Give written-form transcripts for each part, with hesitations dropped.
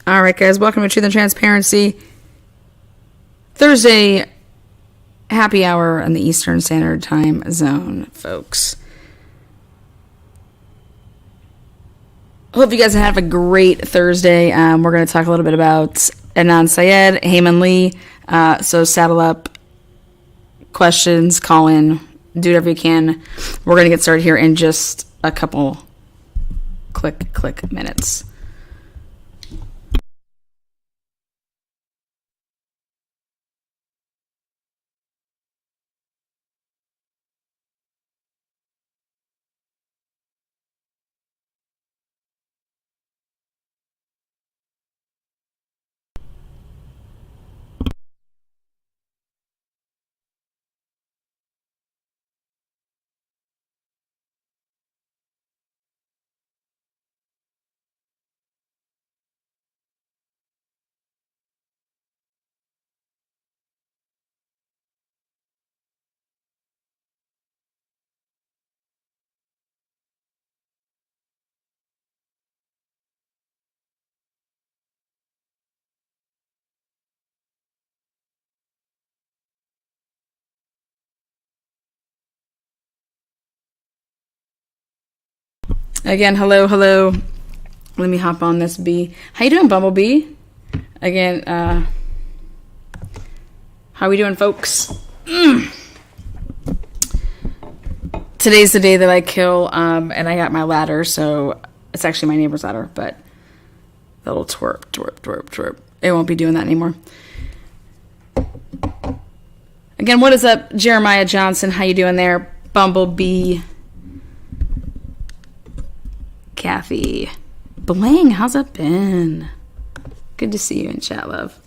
All right, guys, welcome to Truth and Transparency. Thursday happy hour in the Eastern Standard Time zone, folks. Hope you guys have a great Thursday. We're going to talk a little bit about Adnan Syed, Hae Min Lee. So saddle up, questions, call in, do whatever you can. We're going to get started here in just a couple click minutes. Again, hello. Let me hop on this bee. How you doing, Bumblebee? Again, how we doing, folks? Today's the day that I kill, and I got my ladder, so it's actually my neighbor's ladder, but the little twerp. It won't be doing that anymore. Again, what is up, Jeremiah Johnson? How you doing there, Bumblebee? Kathy Bling, how's it been? Good to see you in chat, love.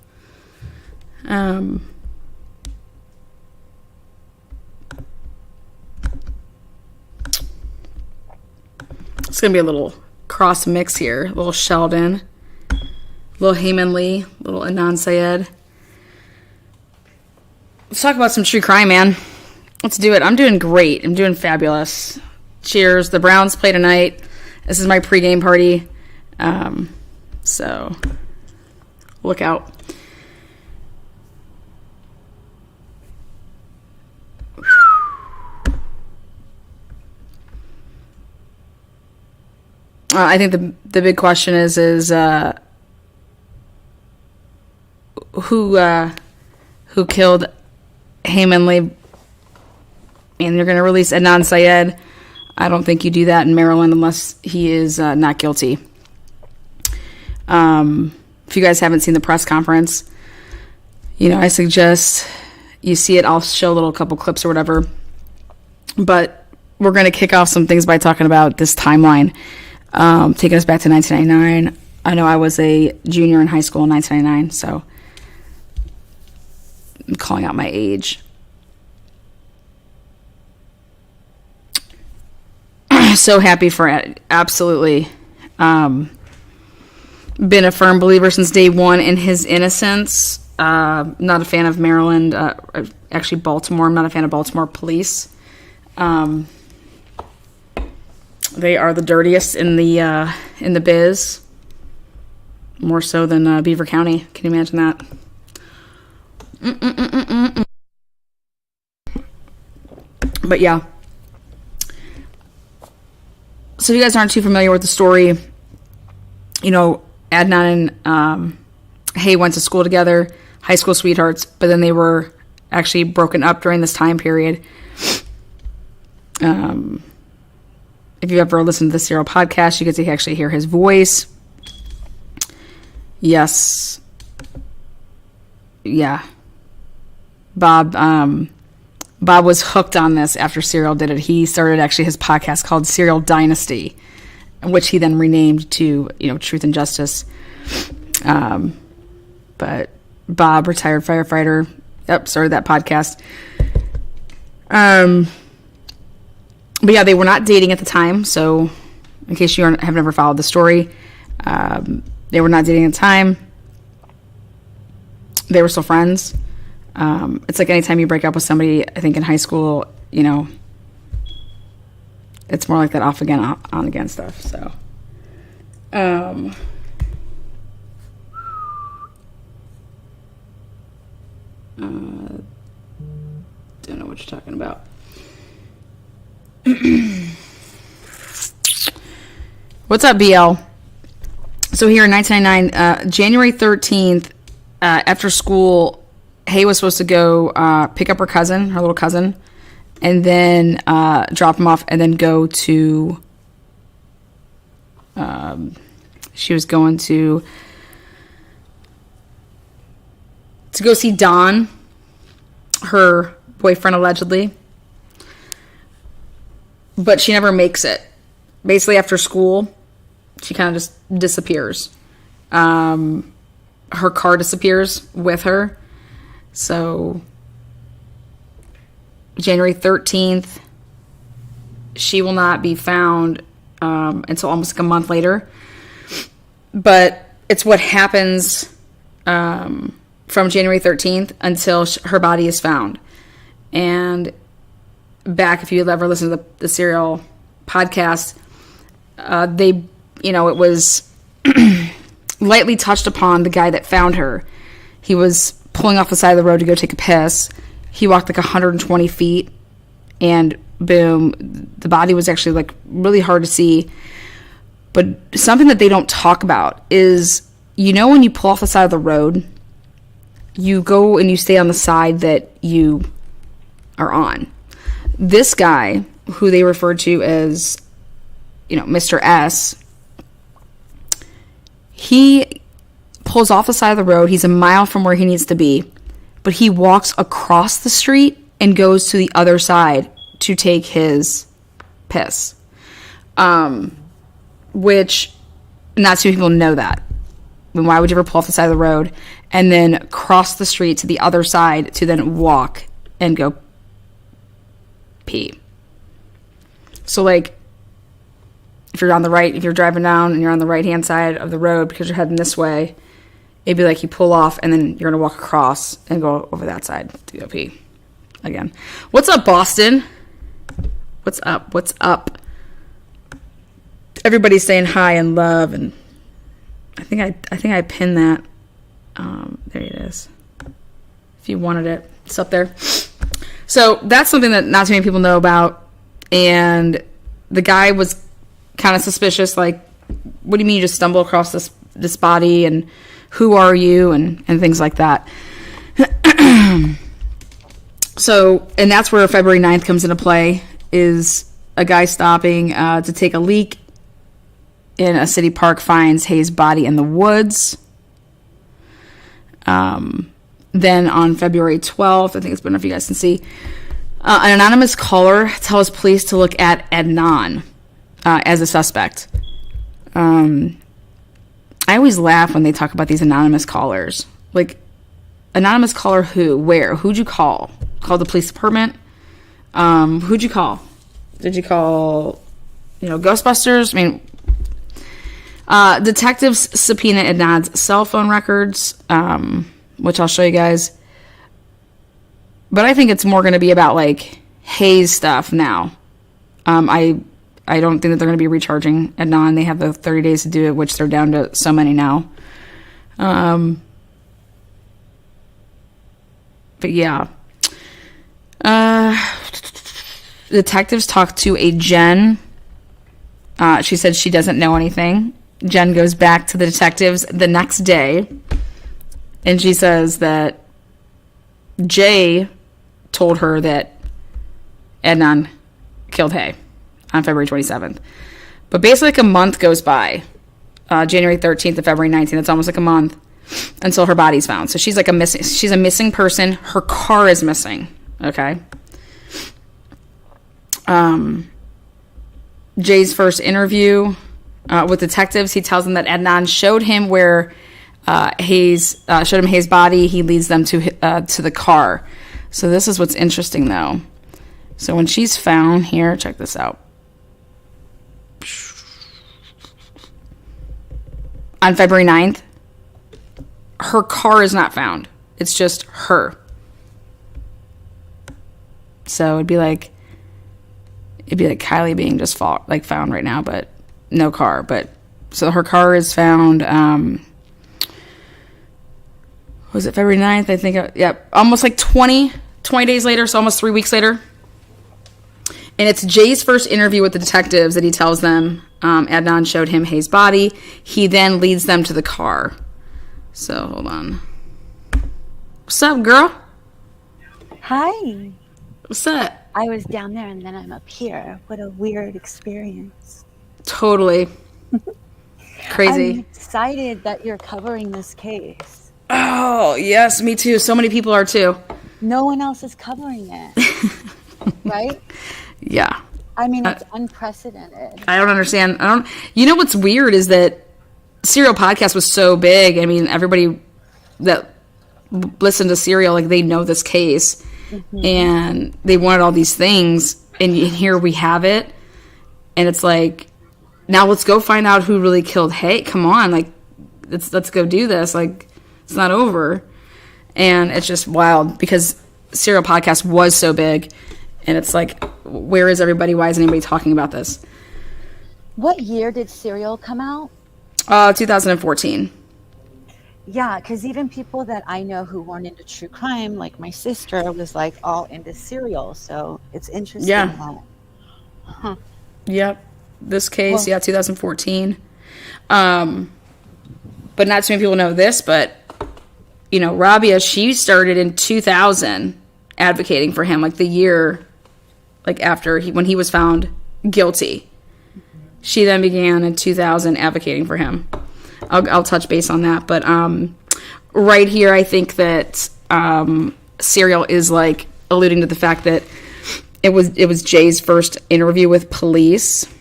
It's gonna be a little cross mix here. A little Sheldon, a little Hae Min Lee, a little Adnan Syed. Let's talk about some true crime, man. Let's do it. I'm doing great. I'm doing fabulous. Cheers. The Browns play tonight. This is my pregame party, so look out. I think the big question is who killed Hae Min Lee, and they're going to release Adnan Syed. I don't think you do that in Maryland unless he is not guilty. If you guys haven't seen the press conference, I suggest you see it. I'll show a little couple clips or whatever. But we're going to kick off some things by talking about this timeline, taking us back to 1999. I know I was a junior in high school in 1999, so I'm calling out my age. So happy for it. Absolutely. Been a firm believer since day one in his innocence. Not a fan of Maryland. Actually, Baltimore. I'm not a fan of Baltimore police. They are the dirtiest in the biz. More so than Beaver County. Can you imagine that? But yeah. So if you guys aren't too familiar with the story, Adnan and Hae went to school together, high school sweethearts, but then they were actually broken up during this time period. If you ever listened to the Serial podcast, you get to actually hear his voice. Yes. Yeah. Bob was hooked on this after Serial did it. He started actually his podcast called Serial Dynasty, which he then renamed to, Truth and Justice. But Bob, retired firefighter, started that podcast. But yeah, they were not dating at the time. So in case you have never followed the story, they were not dating at the time. They were still friends. It's like anytime you break up with somebody, I think in high school, it's more like that off again, on again stuff. So, she's talking about. What's up, BL? So here in 1999, January 13th, after school, Hae was supposed to go pick up her cousin, her little cousin, and then drop him off, and then go to... she was going to go see Don, her boyfriend, allegedly. But she never makes it. Basically, after school, she kind of just disappears. Her car disappears with her. So, January 13th, she will not be found until almost like a month later. But it's what happens from January 13th until her body is found. And back, if you've ever listened to the Serial podcast, it was lightly touched upon the guy that found her. He was pulling off the side of the road to go take a piss. He walked like 120 feet, and boom, the body was actually like really hard to see. But something that they don't talk about is, when you pull off the side of the road, you go and you stay on the side that you are on. This guy, who they referred to as, Mr. S, he pulls off the side of the road. He's a mile from where he needs to be, but he walks across the street and goes to the other side to take his piss. Which, not too many people know that. I mean, why would you ever pull off the side of the road and then cross the street to the other side to then walk and go pee? So, like, if you're driving down and you're on the right-hand side of the road because you're heading this way, it'd be like you pull off and then you're going to walk across and go over that side to go pee again. What's up, Boston? What's up? What's up? Everybody's saying hi and love, and I think I pinned that. There it is. If you wanted it, it's up there. So that's something that not too many people know about. And the guy was kind of suspicious. Like, what do you mean you just stumble across this body? And who are you? And things like that. So, and that's where February 9th comes into play, is a guy stopping to take a leak in a city park, finds Hae's body in the woods. Then on February 12th, I think it's good enough you guys can see, an anonymous caller tells police to look at Adnan as a suspect. I always laugh when they talk about these anonymous callers. Like, anonymous caller who? Where? Who'd you call? Call the police department? Who'd you call? Did you call, Ghostbusters? I mean, detectives subpoena Adnan's cell phone records, which I'll show you guys. But I think it's more going to be about, like, Hae's stuff now. I don't think that they're going to be recharging Adnan. They have the 30 days to do it, which they're down to so many now. But yeah. Detectives talked to a Jen. She said she doesn't know anything. Jen goes back to the detectives the next day, and she says that Jay told her that Adnan killed Hae on February 27th. But basically, like, a month goes by. January 13th to February 19th. It's almost like a month until her body's found. So she's like she's a missing person. Her car is missing. Okay. Jay's first interview with detectives, he tells them that Adnan showed him where showed him Hae's body. He leads them to the car. So this is what's interesting, though. So when she's found here, check this out. On February 9th, her car is not found. It's just her. So it'd be like Kylie being just found right now, but no car. But so her car is found. Was it February 9th? I think. Yep, almost like 20 20 days later, so almost 3 weeks later. And it's Jay's first interview with the detectives that he tells them Adnan showed him Hae's body. He then leads them to the car. So, hold on. What's up, girl? Hi. What's up? I was down there and then I'm up here. What a weird experience. Totally. Crazy. I'm excited that you're covering this case. Oh, yes, me too. So many people are too. No one else is covering it. Right? Yeah. I mean, it's unprecedented. I don't understand. You know what's weird is that Serial Podcast was so big. I mean, everybody that listened to Serial, like, they know this case. Mm-hmm. And they wanted all these things. And here we have it. And it's like, now let's go find out who really killed Hae. Come on. Like, let's go do this. Like, it's not over. And it's just wild because Serial Podcast was so big. And it's like, where is everybody? Why isn't anybody talking about this? What year did Serial come out? 2014. Yeah, because even people that I know who weren't into true crime, like my sister, was like all into Serial. So it's interesting. Yeah. Yep. This case, 2014. But not too many people know this, but, you know, Rabia, she started in 2000 advocating for him, like the year, like after when he was found guilty. She then began in 2000 advocating for him. I'll touch base on that, but right here, I think that Serial is like alluding to the fact that it was Jay's first interview with police,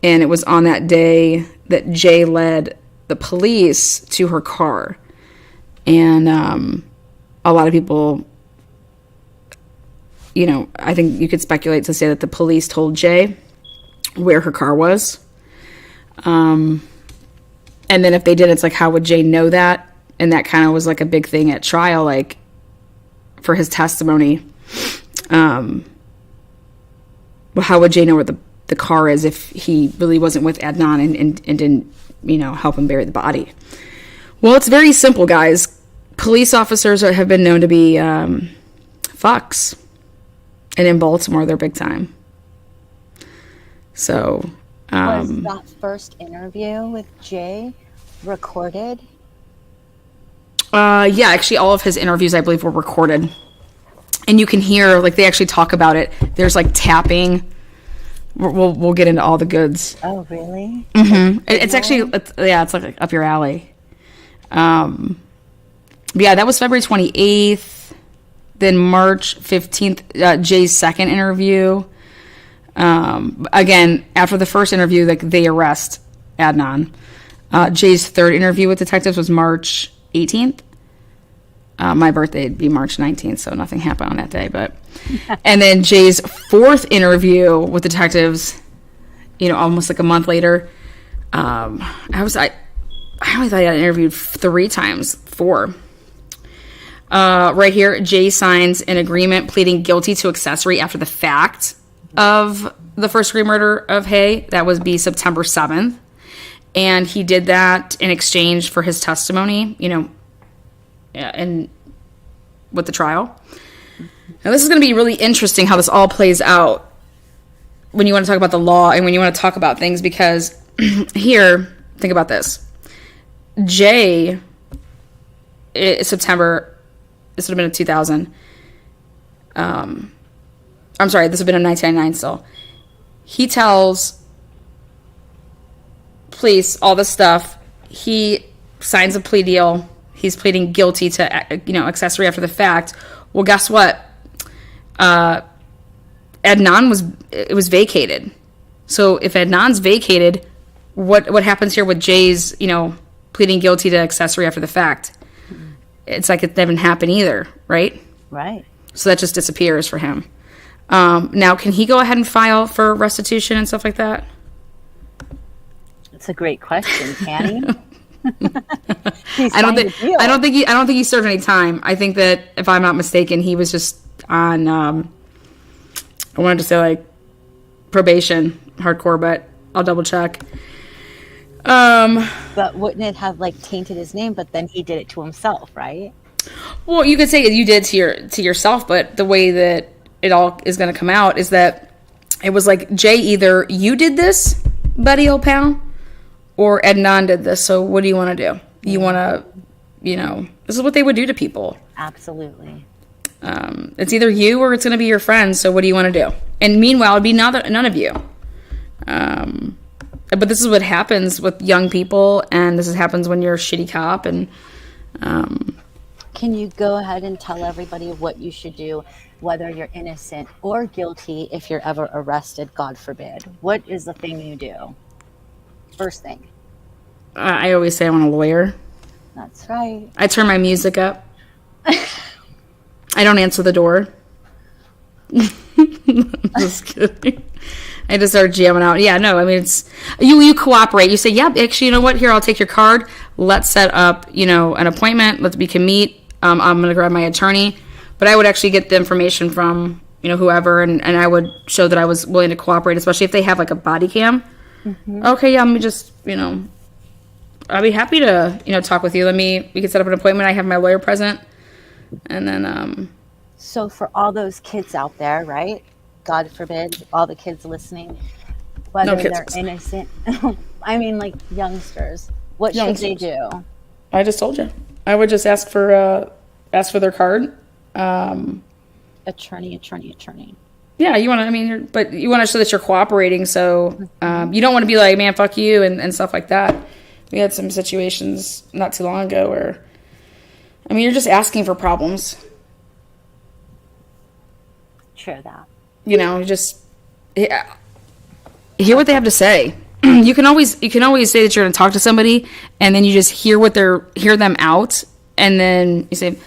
and it was on that day that Jay led the police to her car, and a lot of people, you know, I think you could speculate to say that the police told Jay where her car was. And then if they did, it's like, how would Jay know that? And that kind of was like a big thing at trial, like for his testimony. Well, how would Jay know where the car is if he really wasn't with Adnan and didn't, you know, help him bury the body? Well, it's very simple, guys. Police officers have been known to be fucks. And in Baltimore, they're big time. So... was that first interview with Jay recorded? Yeah, actually all of his interviews, I believe, were recorded. And you can hear, like, they actually talk about it. There's, like, tapping. We'll get into all the goods. Oh, really? Mm-hmm. It's actually, it's like up your alley. Yeah, that was February 28th. Then March 15th, Jay's second interview. Again, after the first interview, like, they arrest Adnan. Jay's third interview with detectives was March 18th. My birthday would be March 19th, so nothing happened on that day. But and then Jay's fourth interview with detectives, you know, almost like a month later. I only thought I got interviewed 4. Right here, Jay signs an agreement pleading guilty to accessory after the fact of the first-degree murder of Hae. That would be September 7th. And he did that in exchange for his testimony, you know, and with the trial. Now, this is going to be really interesting how this all plays out when you want to talk about the law and when you want to talk about things, because here, think about this. Jay, September, this would have been in 2000. I'm sorry, this would have been in 1999 still. He tells police all this stuff. He signs a plea deal. He's pleading guilty to, you know, accessory after the fact. Well, guess what? Adnan was vacated. So if Adnan's vacated, what happens here with Jay's, you know, pleading guilty to accessory after the fact? It's like it didn't happen either, right? Right. So that just disappears for him. Now, can he go ahead and file for restitution and stuff like that? That's a great question. Can he? I don't think he served any time. I think that, if I'm not mistaken, he was just on. I wanted to say like probation, hardcore, but I'll double check. But wouldn't it have like tainted his name? But then he did it to himself, right? Well, you could say you did to yourself, but the way that it all is going to come out is that it was like, Jay, either you did this, buddy, old pal, or Adnan did this. So what do you want to do? You want to, this is what they would do to people. Absolutely. It's either you or it's going to be your friends. So what do you want to do? And meanwhile, it'd be none of you. But this is what happens with young people, and this happens when you're a shitty cop. And can you go ahead and tell everybody what you should do, whether you're innocent or guilty, if you're ever arrested, God forbid? What is the thing you do? First thing. I always say I want a lawyer. That's right. I turn my music up. I don't answer the door. Just kidding. I just start jamming out. Yeah, no, I mean, it's you cooperate. You say, yeah, actually, you know what? Here, I'll take your card. Let's set up, an appointment. We can meet. I'm going to grab my attorney. But I would actually get the information from, whoever, and I would show that I was willing to cooperate, especially if they have, like, a body cam. Mm-hmm. Okay, yeah, let me just, I'll be happy to, talk with you. We can set up an appointment. I have my lawyer present. And then, So for all those kids out there, right? God forbid, all the kids listening, whether they're innocent, I mean, like youngsters, what should they do? I just told you. I would just ask for their card. Attorney. Yeah, you want to, but you want to show that you're cooperating. So, you don't want to be like, man, fuck you and stuff like that. We had some situations not too long ago where, you're just asking for problems. True that. Just hear what they have to say. You can always say that you're going to talk to somebody, and then you just hear them out, and then you say,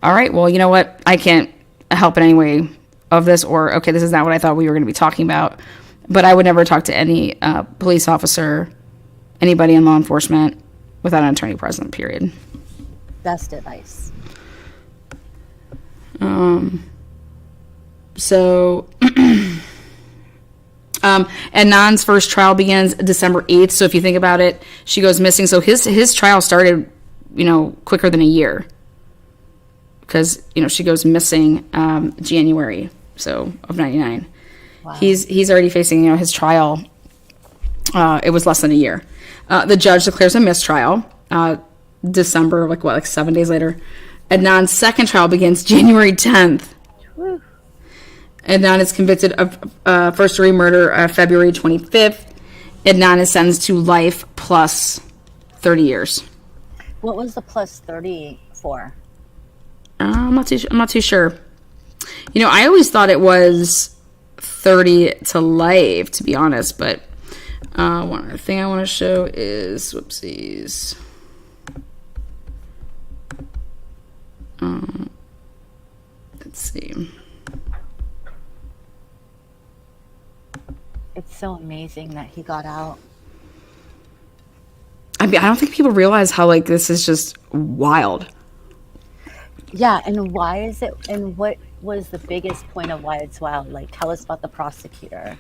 all right, well, you know what? I can't help in any way of this, or okay, this is not what I thought we were going to be talking about. But I would never talk to any police officer, anybody in law enforcement, without an attorney present. Period. Best advice. So, Adnan's first trial begins December 8th. So if you think about it, she goes missing. So his trial started, quicker than a year. Because, she goes missing January, of 99. Wow. He's already facing, his trial. It was less than a year. The judge declares a mistrial. December, 7 days later. Adnan's second trial begins January 10th. Woo. Adnan is convicted of first-degree murder February 25th. Adnan is sentenced to life plus 30 years. What was the plus 30 for? I'm not too sure. I always thought it was 30 to life, to be honest. But one other thing I want to show is, whoopsies. Let's see. It's so amazing that he got out. I don't think people realize how, this is just wild. Yeah, and why is it, and what was the biggest point of why it's wild? Tell us about the prosecutor.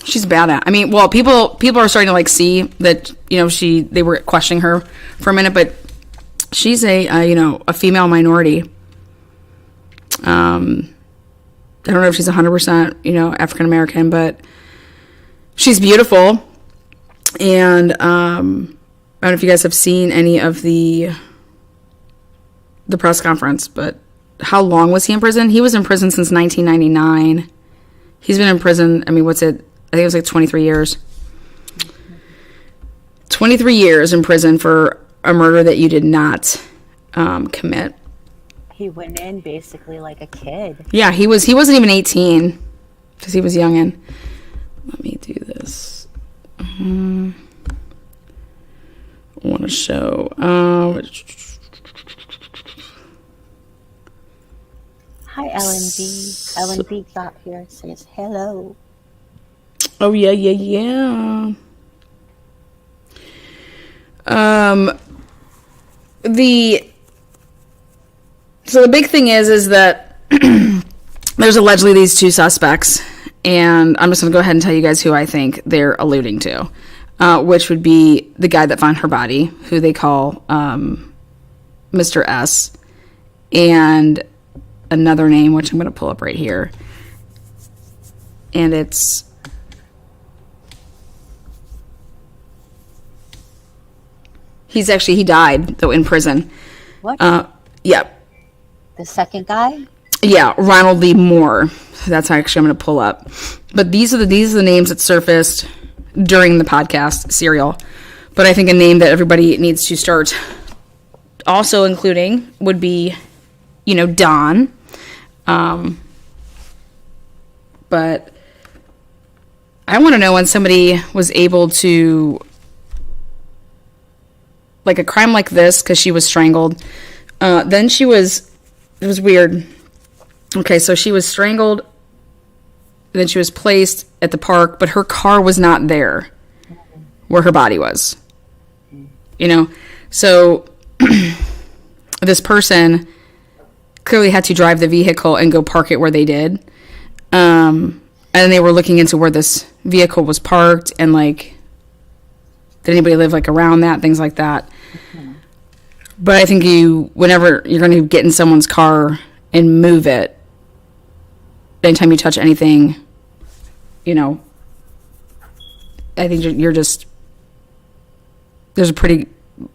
She's bad at. People are starting to, see that, they were questioning her for a minute, but she's a female minority. I don't know if she's 100%, African American, but she's beautiful. And I don't know if you guys have seen any of the press conference, but how long was he in prison? He was in prison since 1999. He's been in prison, what's it? I think it was 23 years. 23 years in prison for a murder that you did not commit. He went in basically like a kid. Yeah, he wasn't even 18 because he was youngin'. Let me do this. I want to show. Hi, Ellen B. Ellen B. got here. Says hello. Oh yeah. So the big thing is that there's allegedly these two suspects, and I'm just going to go ahead and tell you guys who I think they're alluding to, which would be the guy that found her body, who they call Mr. S, and another name, which I'm going to pull up right here. And he died, though, in prison. What? Yeah. The second guy? Yeah, Ronald Lee Moore. That's actually I'm going to pull up. But these are the names that surfaced during the podcast serial. But I think a name that everybody needs to start also including would be, Don. But I want to know when somebody was able to, like a crime like this, because she was strangled. Then it was weird. Okay, so she was strangled, then she was placed at the park, but her car was not there where her body was. So this person clearly had to drive the vehicle and go park it where they did. And they were looking into where this vehicle was parked and, like, did anybody live, like, around that, things like that. Mm-hmm. But I think whenever you're going to get in someone's car and move it, anytime you touch anything, I think there's a pretty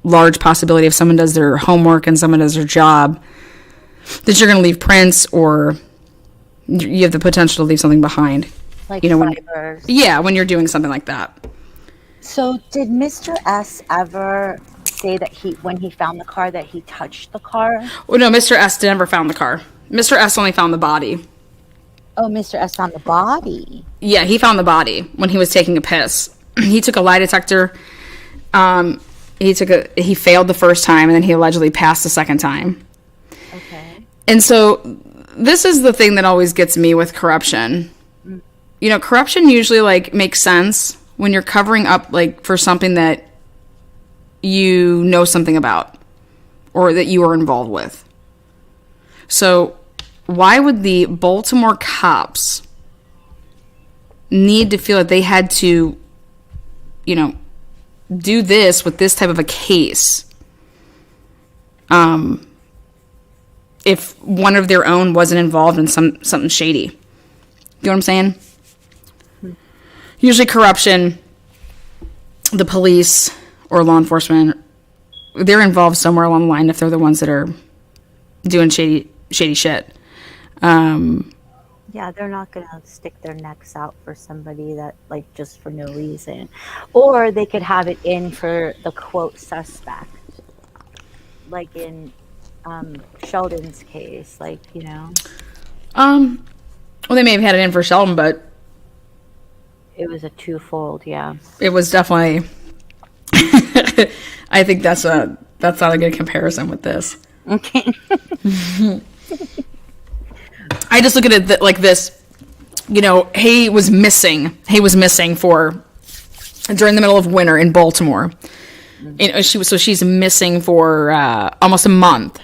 large possibility if someone does their homework and someone does their job, that you're going to leave prints, or you have the potential to leave something behind. Like fibers. When you're doing something like that. So did Mr. S ever say that when he found the car, that he touched the car? Well, no, Mr. S never found the car. Mr. S only found the body. Oh, Mr. S found the body. Yeah, he found the body when he was taking a piss. He took a lie detector. He failed the first time, and then he allegedly passed the second time. Okay. And so this is the thing that always gets me with corruption. Corruption usually, like, makes sense when you're covering up, like, for something that you know something about or that you are involved with. So why would the Baltimore cops need to feel that they had to, do this with this type of a case if one of their own wasn't involved in something shady? You know what I'm saying? Usually corruption, the police or law enforcement, they're involved somewhere along the line if they're the ones that are doing shady shit. Yeah, they're not going to stick their necks out for somebody that, like, just for no reason. Or they could have it in for the quote suspect. Like in Sheldon's case, like, Well, they may have had it in for Sheldon, but it was a twofold, yeah. It was definitely I think that's not a good comparison with this. Okay. I just look at it like this. Hae was missing. For during the middle of winter in Baltimore. She's missing for almost a month.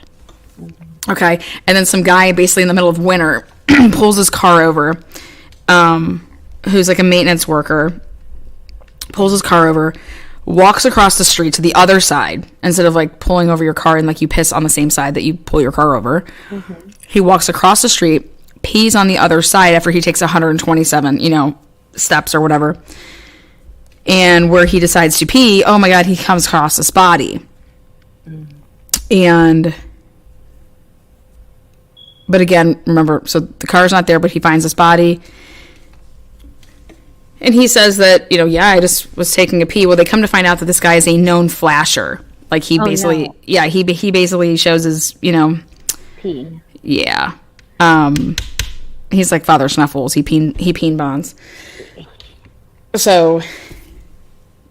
Okay, and then some guy basically in the middle of winter pulls his car over. Who's like a maintenance worker, pulls his car over, walks across the street to the other side instead of, like, pulling over your car and, like, you piss on the same side that you pull your car over. Mm-hmm. He walks across the street, pees on the other side after he takes 127, steps or whatever. And where he decides to pee, oh my God, he comes across this body. Mm-hmm. But again, remember, so the car's not there, but he finds this body. And he says that, I just was taking a pee. Well, they come to find out that this guy is a known flasher. Like, he he basically shows his, pee. Yeah. He's like Father Snuffles. He peen bonds. So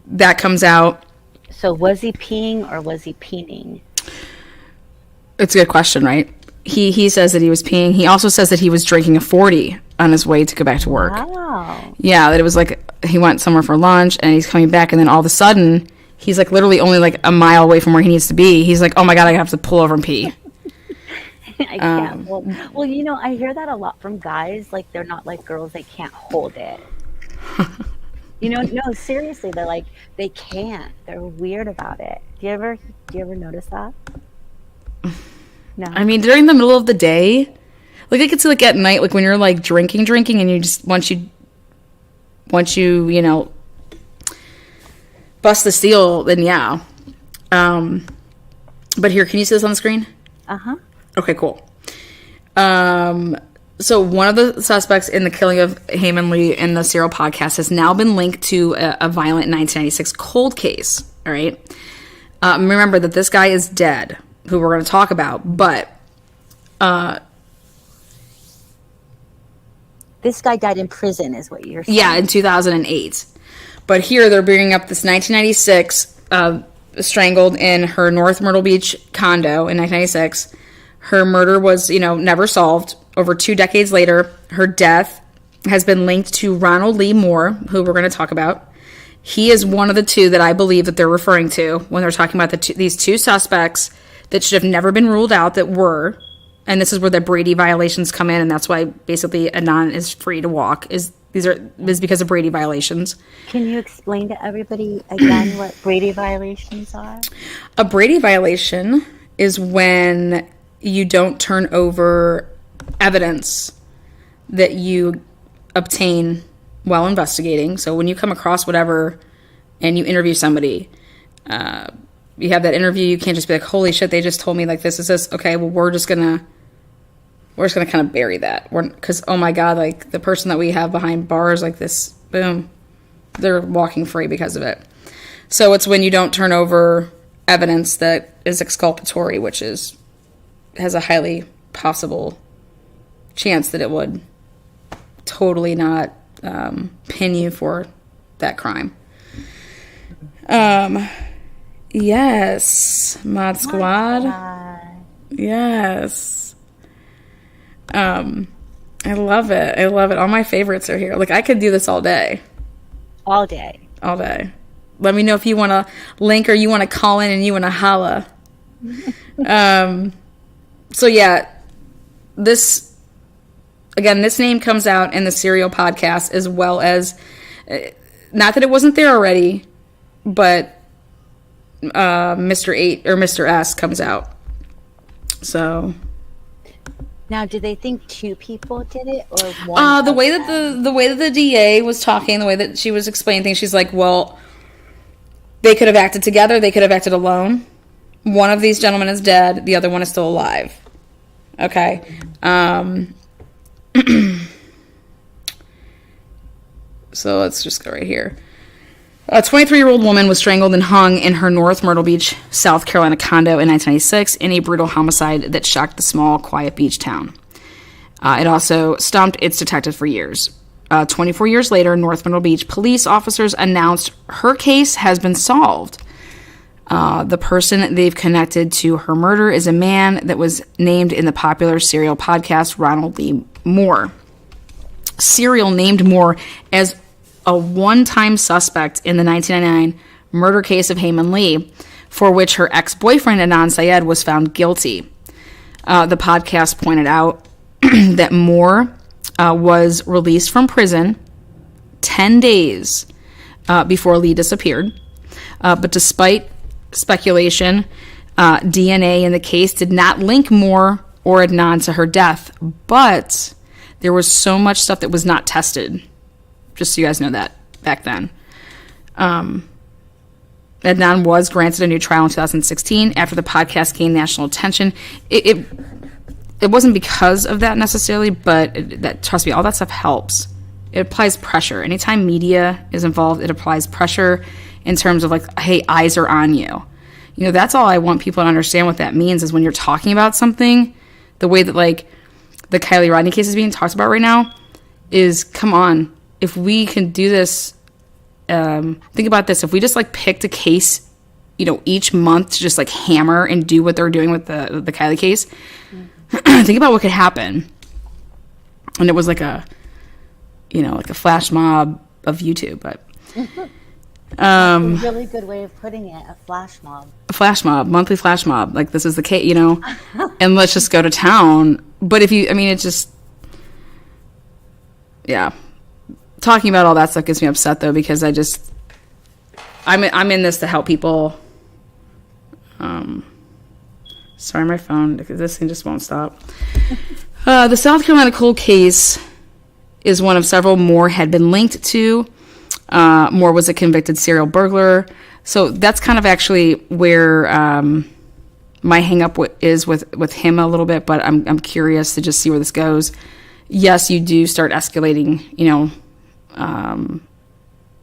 that comes out. So was he peeing or was he peening? It's a good question, right? He says that he was peeing. He also says that he was drinking a 40 on his way to go back to work. Wow. Yeah, that it was like he went somewhere for lunch and he's coming back, and then all of a sudden he's like literally only like a mile away from where he needs to be. He's like, oh my God, I have to pull over and pee. I can't. Well, I hear that a lot from guys. Like, they're not like girls. They can't hold it. No, seriously. They're like, they can't. They're weird about it. Do you ever notice that? No. I mean, during the middle of the day, like I could see like at night, like when you're like drinking, and you just once you bust the seal, then yeah. But here, can you see this on the screen? Uh-huh. Okay, cool. So one of the suspects in the killing of Hae Min Lee in the Serial podcast has now been linked to a violent 1996 cold case. All right. Remember that this guy is dead, who we're going to talk about, but this guy died in prison, is what you're saying. Yeah, in 2008. But here they're bringing up this 1996 strangled in her North Myrtle Beach condo in 1996. Her murder was, never solved. Over 2 decades later, her death has been linked to Ronald Lee Moore, who we're going to talk about. He is one of the two that I believe that they're referring to when they're talking about these two suspects that should have never been ruled out that were. And this is where the Brady violations come in, and that's why basically Adnan is free to walk. Is because of Brady violations. Can you explain to everybody again what Brady violations are? A Brady violation is when you don't turn over evidence that you obtain while investigating. So when you come across whatever and you interview somebody, you have that interview, you can't just be like, holy shit, they just told me like this is this. Okay, well, we're just gonna kind of bury that. Because, oh my God, like the person that we have behind bars like this, boom, they're walking free because of it. So it's when you don't turn over evidence that is exculpatory, which has a highly possible chance that it would totally not pin you for that crime. Yes, Mod Squad. Yes. I love it. All my favorites are here. Like I could do this all day. All day. Let me know if you want to link or you want to call in and you want to holla. So yeah, this name comes out in the Serial podcast, as well as, not that it wasn't there already, but Mr. 8 or Mr. S comes out. So now, do they think 2 people did it or one? The way that the DA was talking, the way that she was explaining things, she's like, well, they could have acted together, they could have acted alone. One of these gentlemen is dead, the other one is still alive. Okay. So let's just go right here. A 23-year-old woman was strangled and hung in her North Myrtle Beach, South Carolina condo in 1996 in a brutal homicide that shocked the small, quiet beach town. It also stumped its detective for years. 24 years later, North Myrtle Beach police officers announced her case has been solved. The person they've connected to her murder is a man that was named in the popular Serial podcast, Ronald Lee Moore. Serial named Moore as a one-time suspect in the 1999 murder case of Hae Min Lee, for which her ex-boyfriend Adnan Syed was found guilty. The podcast pointed out that Moore was released from prison 10 days before Lee disappeared. But despite speculation, DNA in the case did not link Moore or Adnan to her death, but there was so much stuff that was not tested. Just so you guys know that back then. Adnan was granted a new trial in 2016 after the podcast gained national attention. It wasn't because of that necessarily, but trust me, all that stuff helps. It applies pressure. Anytime media is involved, it applies pressure in terms of like, hey, eyes are on you. That's all I want people to understand what that means is when you're talking about something, the way that like the Kylie Rodney case is being talked about right now is, come on, if we can do this, think about this. If we just like picked a case, each month to just like hammer and do what they're doing with the Kylie case, think about what could happen. And it was like a flash mob of YouTube, but a really good way of putting it, a flash mob. A flash mob, monthly flash mob. Like this is the case, and let's just go to town. But it's just, yeah. Talking about all that stuff gets me upset though, because I'm in this to help people Sorry, my phone. This thing just won't stop. The South Carolina cold case is one of several Moore had been linked to. Moore was a convicted serial burglar. So that's kind of actually where my hang-up is with him a little bit, but I'm curious to just see where this goes. Yes, you do start escalating,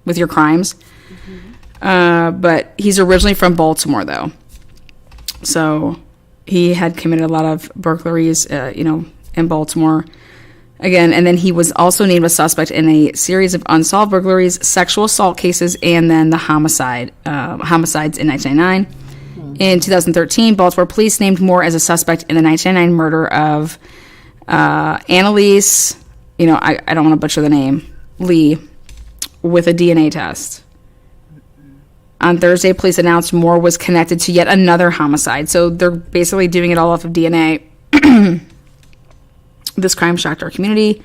with your crimes. But he's originally from Baltimore, though. So he had committed a lot of burglaries, in Baltimore. Again, and then he was also named a suspect in a series of unsolved burglaries, sexual assault cases, and then the homicides in 1999. In 2013, Baltimore police named Moore as a suspect in the 1999 murder of Annalise, I don't want to butcher the name, Lee, with a DNA test. On Thursday, police announced Moore was connected to yet another homicide. So they're basically doing it all off of DNA. This crime shocked our community.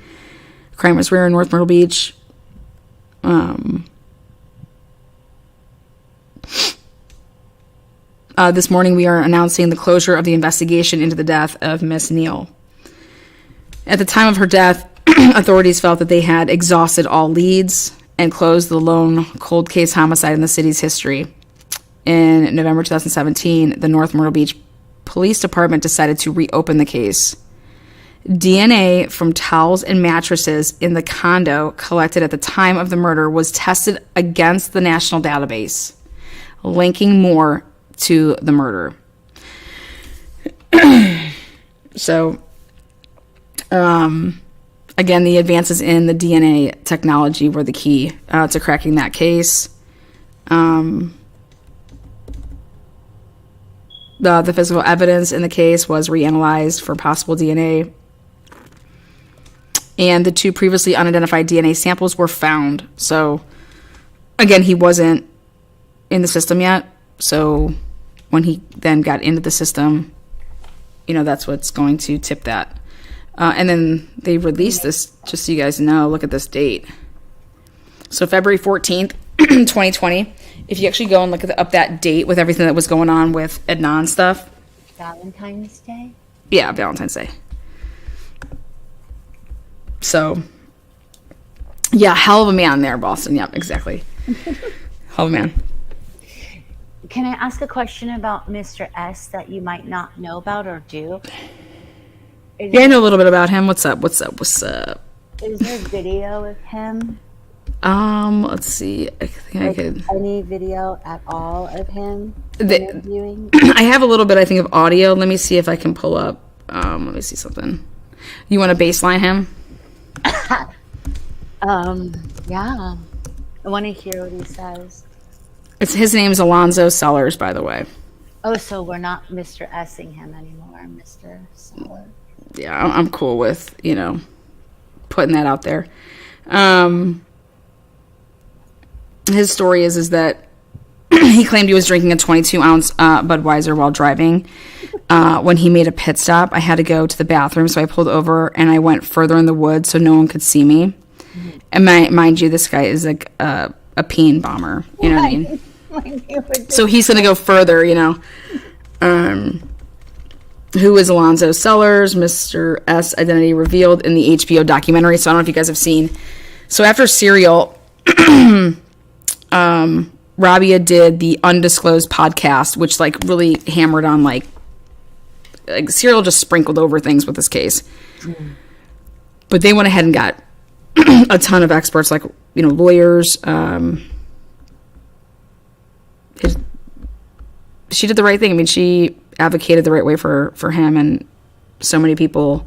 Crime was rare in North Myrtle Beach. This morning, we are announcing the closure of the investigation into the death of Miss Neal. At the time of her death, authorities felt that they had exhausted all leads and closed the lone cold case homicide in the city's history. In November 2017, the North Myrtle Beach Police Department decided to reopen the case. DNA from towels and mattresses in the condo collected at the time of the murder was tested against the national database, linking Moore to the murder. So, again, the advances in the DNA technology were the key to cracking that case. The physical evidence in the case was reanalyzed for possible DNA. And the two previously unidentified DNA samples were found. So, again, he wasn't in the system yet. So, when he then got into the system, that's what's going to tip that. And then they released this, just so you guys know, look at this date. So February 14th, 2020. If you actually go and look up that date with everything that was going on with Adnan stuff. Valentine's Day? Yeah, Valentine's Day. So, yeah, hell of a man there, Boston. Yep, exactly. Hell of a man. Can I ask a question about Mr. S that you might not know about or do? Yeah, I know a little bit about him. What's up? Is there video of him? Let's see. I think I could. Any video at all of him interviewing? I have a little bit, I think, of audio. Let me see if I can pull up. Let me see something. You want to baseline him? Yeah. I want to hear what he says. His name's Alonzo Sellers, by the way. Oh, so we're not Mr. S-ing him anymore, Mr. Sellers. Yeah, I'm cool with, putting that out there. His story is that he claimed he was drinking a 22-ounce Budweiser while driving. When he made a pit stop, I had to go to the bathroom, so I pulled over and I went further in the woods so no one could see me. And mind you, this guy is like a peen bomber. You know what I mean? So he's going to go further, Who is Alonzo Sellers? Mr. S identity revealed in the HBO documentary. So I don't know if you guys have seen. So after Serial, Rabia did the Undisclosed podcast, which really hammered on like Serial just sprinkled over things with this case. But they went ahead and got a ton of experts, lawyers. She did the right thing. I mean, she advocated the right way for him, and so many people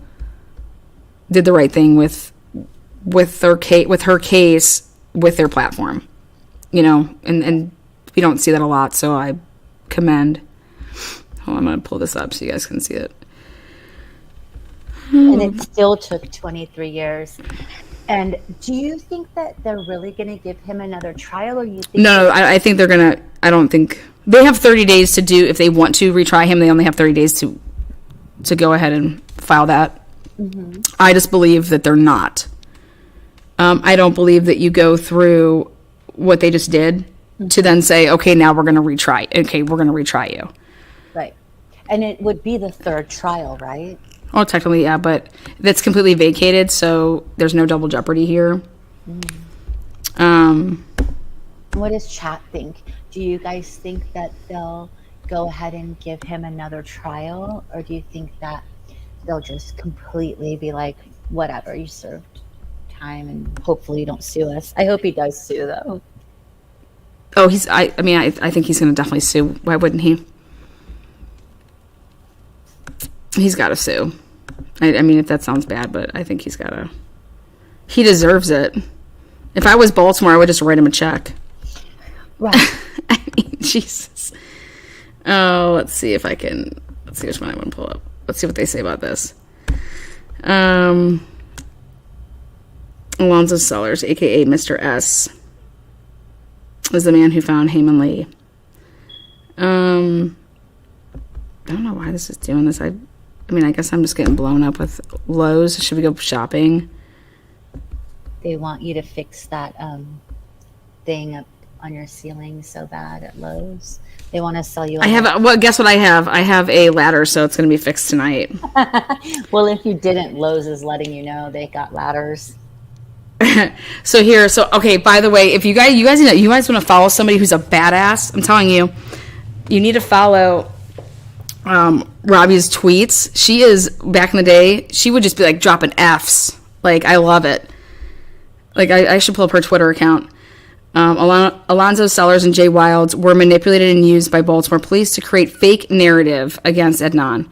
did the right thing with her case, with their platform, and we don't see that a lot. So I commend. Hold on, I'm going to pull this up so you guys can see it. And it still took 23 years. And do you think that they're really going to give him another trial, or you think? No, I think they're going to. I don't think they have 30 days to do. If they want to retry him, they only have 30 days to go ahead and file that. Mm-hmm. I just believe that they're not. I don't believe that you go through what they just did to then say, okay, now we're going to retry. Okay, we're going to retry you. Right. And it would be the third trial, right? Oh, technically, yeah, but that's completely vacated, so there's no double jeopardy here. What does chat think? Do you guys think that they'll go ahead and give him another trial, or do you think that they'll just completely be like, whatever, you served time and hopefully you don't sue us? I hope he does sue, though. Oh, I think he's going to definitely sue. Why wouldn't he? He's got to sue. I mean, if that sounds bad, but I think he's got to. He deserves it. If I was Baltimore, I would just write him a check. Right. I mean, Jesus. Oh, let's see which one I want to pull up. Let's see what they say about this. Alonzo Sellers, a.k.a. Mr. S., is the man who found Hae Min Lee. I don't know why this is doing this. I mean, I guess I'm just getting blown up with Lowe's. Should we go shopping? They want you to fix that thing up on your ceiling so bad at Lowe's. They want to sell you. Guess what I have? I have a ladder, so it's going to be fixed tonight. Well, if you didn't, Lowe's is letting you know they got ladders. Okay, by the way, if you guys want to follow somebody who's a badass, I'm telling you, you need to follow Robbie's tweets. She is, back in the day, she would just be like dropping Fs. Like, I love it. Like, I should pull up her Twitter account. Alonzo Sellers and Jay Wilds were manipulated and used by Baltimore police to create fake narrative against Adnan.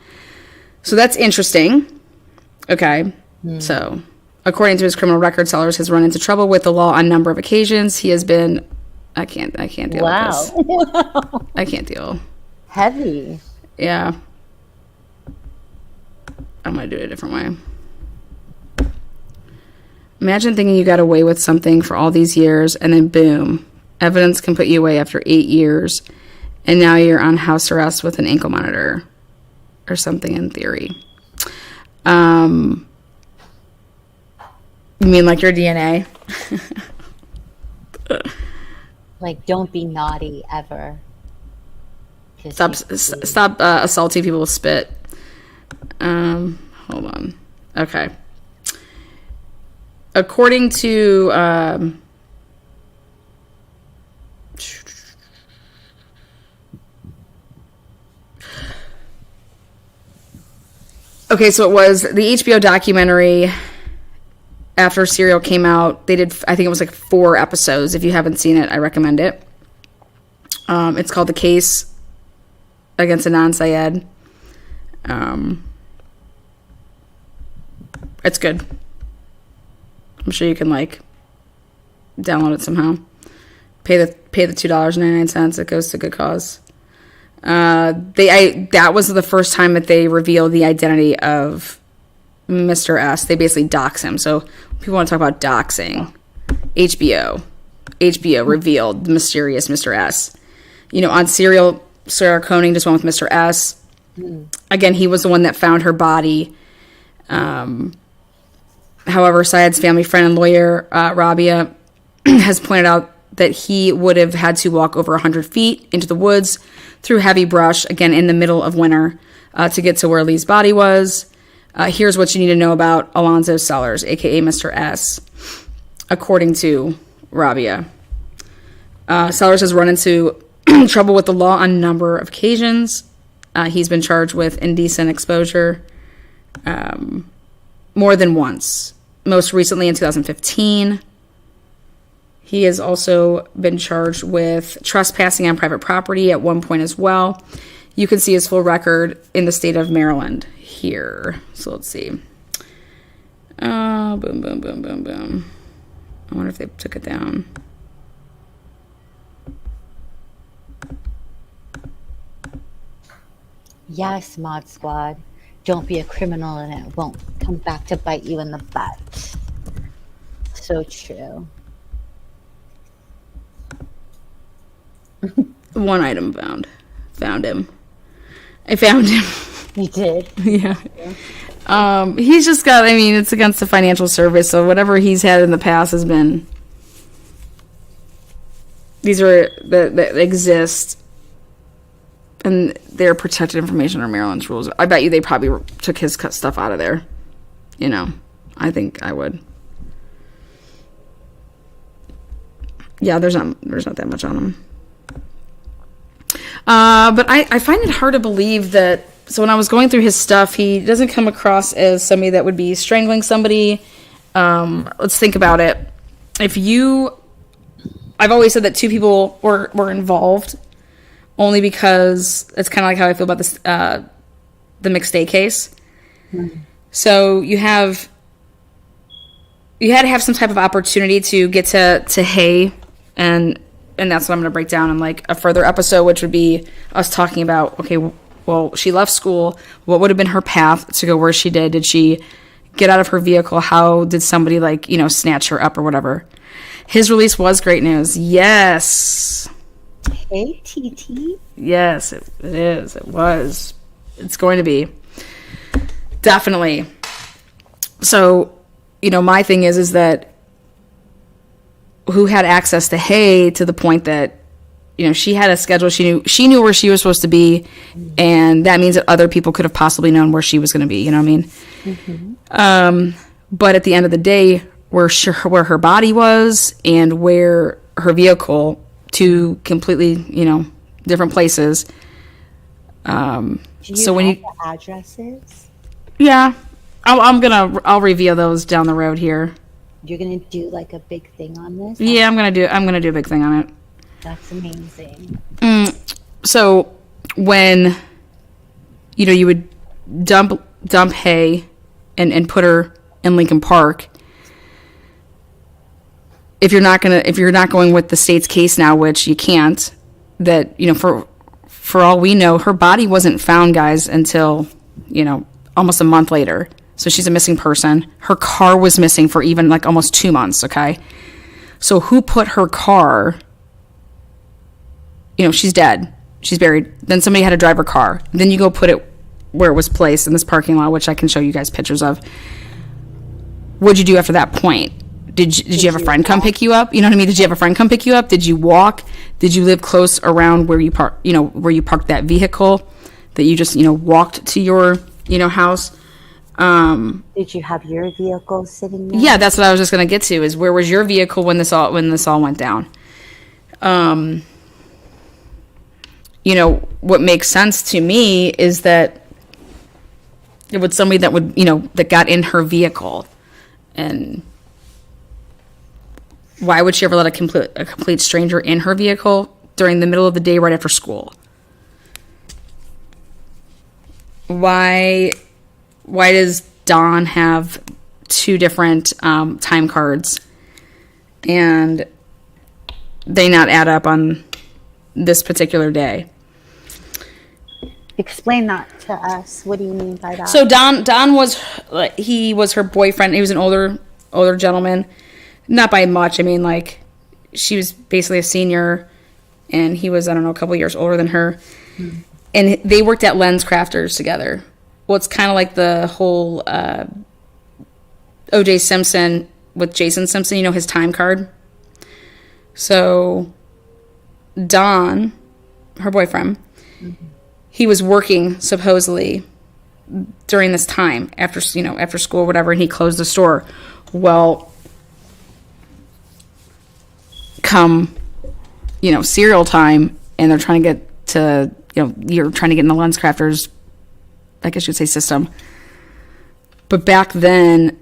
So that's interesting. Okay. So, according to his criminal record, Sellers has run into trouble with the law on a number of occasions. He has been... I can't deal with this. Wow. I can't deal. Heavy. Yeah. I'm going to do it a different way. Imagine thinking you got away with something for all these years, and then boom, evidence can put you away after 8 years, and now you're on house arrest with an ankle monitor or something in theory. You mean like your DNA? Like, don't be naughty ever. Stop assaulting people with spit. Hold on. Okay. According to okay, so it was the HBO documentary after Serial came out. They did, I think it was like 4 episodes. If you haven't seen it, I recommend it. It's called The Case Against Adnan Syed. It's good. I'm sure you can download it somehow. Pay the $2.99. It goes to good cause. That was the first time that they revealed the identity of Mr. S. They basically dox him. So people want to talk about doxing. HBO revealed the mysterious Mr. S. On Serial, Sarah Koenig just went with Mr. S. Again, he was the one that found her body. However, Syed's family friend and lawyer, Rabia, has pointed out that he would have had to walk over 100 feet into the woods through heavy brush, again, in the middle of winter, to get to where Lee's body was. Here's what you need to know about Alonzo Sellers, a.k.a. Mr. S. According to Rabia, Sellers has run into trouble with the law on a number of occasions. He's been charged with indecent exposure more than once. Most recently in 2015. He has also been charged with trespassing on private property at one point as well. You can see his full record in the state of Maryland here. So let's see. Boom, boom, boom, boom, boom. I wonder if they took it down. Yes, Mod Squad. Don't be a criminal and it won't come back to bite you in the butt. So true. One item found. Found him. I found him. You did? Yeah. He's just got, it's against the financial service, so whatever he's had in the past has been... These are that exist. And they're protected information under Maryland's rules. I bet you they probably took his stuff out of there. You know, I think I would. Yeah, there's not that much on him. But I find it hard to believe that. So when I was going through his stuff, he doesn't come across as somebody that would be strangling somebody. Let's think about it. I've always said that two people were involved, only because it's kind of like how I feel about this, the McStay case. Mm-hmm. So you had to have some type of opportunity to get to Hae, and that's what I'm going to break down in like a further episode, which would be us talking about, okay, well, she left school. What would have been her path to go where she did? Did she get out of her vehicle? How did somebody snatch her up or whatever? His release was great news. Yes. Hey, TT. Yes, it is. It was. It's going to be. Definitely. So, my thing is that who had access to Hae to the point that, she had a schedule. She knew where she was supposed to be, and that means that other people could have possibly known where she was going to be. You know what I mean? Mm-hmm. But at the end of the day, where her body was and where her vehicle, two completely, different places. Do you have the addresses? Yeah, I'll reveal those down the road here. You're gonna do like a big thing on this? Yeah, I'm gonna do a big thing on it. That's amazing. So when you would dump Hae and put her in Lincoln Park, if you're not going with the state's case now, which you can't, that for all we know, her body wasn't found, guys, until almost a month later. So she's a missing person. Her car was missing for even almost 2 months. Okay, so who put her car? She's dead. She's buried. Then somebody had to drive her car. Then you go put it where it was placed in this parking lot, which I can show you guys pictures of. What'd you do after that point? Did you have a friend come pick you up? You know what I mean? Did you have a friend come pick you up? Did you walk? Did you live close around where you where you parked that vehicle? That you just walked to your house? Did you have your vehicle sitting there? Yeah, that's what I was just gonna get to. Is where was your vehicle when this all went down? What makes sense to me is that it was somebody that would that got in her vehicle, and why would she ever let a complete stranger in her vehicle during the middle of the day right after school? Why does Dawn have two different time cards and they not add up on this particular day? Explain that to us. What do you mean by that? So Don was her boyfriend. He was an older gentleman. Not by much. I mean, she was basically a senior, and he was, I don't know, a couple years older than her. Mm-hmm. And they worked at Lens Crafters together. Well, it's kind of like the whole O.J. Simpson with Jason Simpson, his time card. So Don, her boyfriend, mm-hmm. he was working supposedly during this time after school or whatever, and he closed the store. Well, come, cereal time, and they're trying to get to, you're trying to get in the Lens Crafters, I guess you'd say, system. But back then,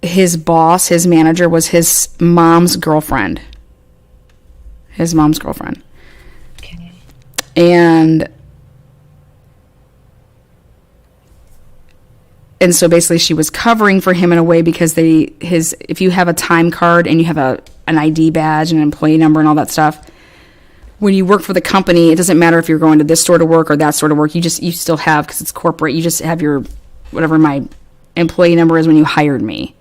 his boss, his manager, was his mom's girlfriend. Okay. And so basically she was covering for him in a way because if you have a time card and you have an ID badge and an employee number and all that stuff, when you work for the company, it doesn't matter if you're going to this store to work or that store to work. You still have, because it's corporate, you just have your, whatever my employee number is when you hired me.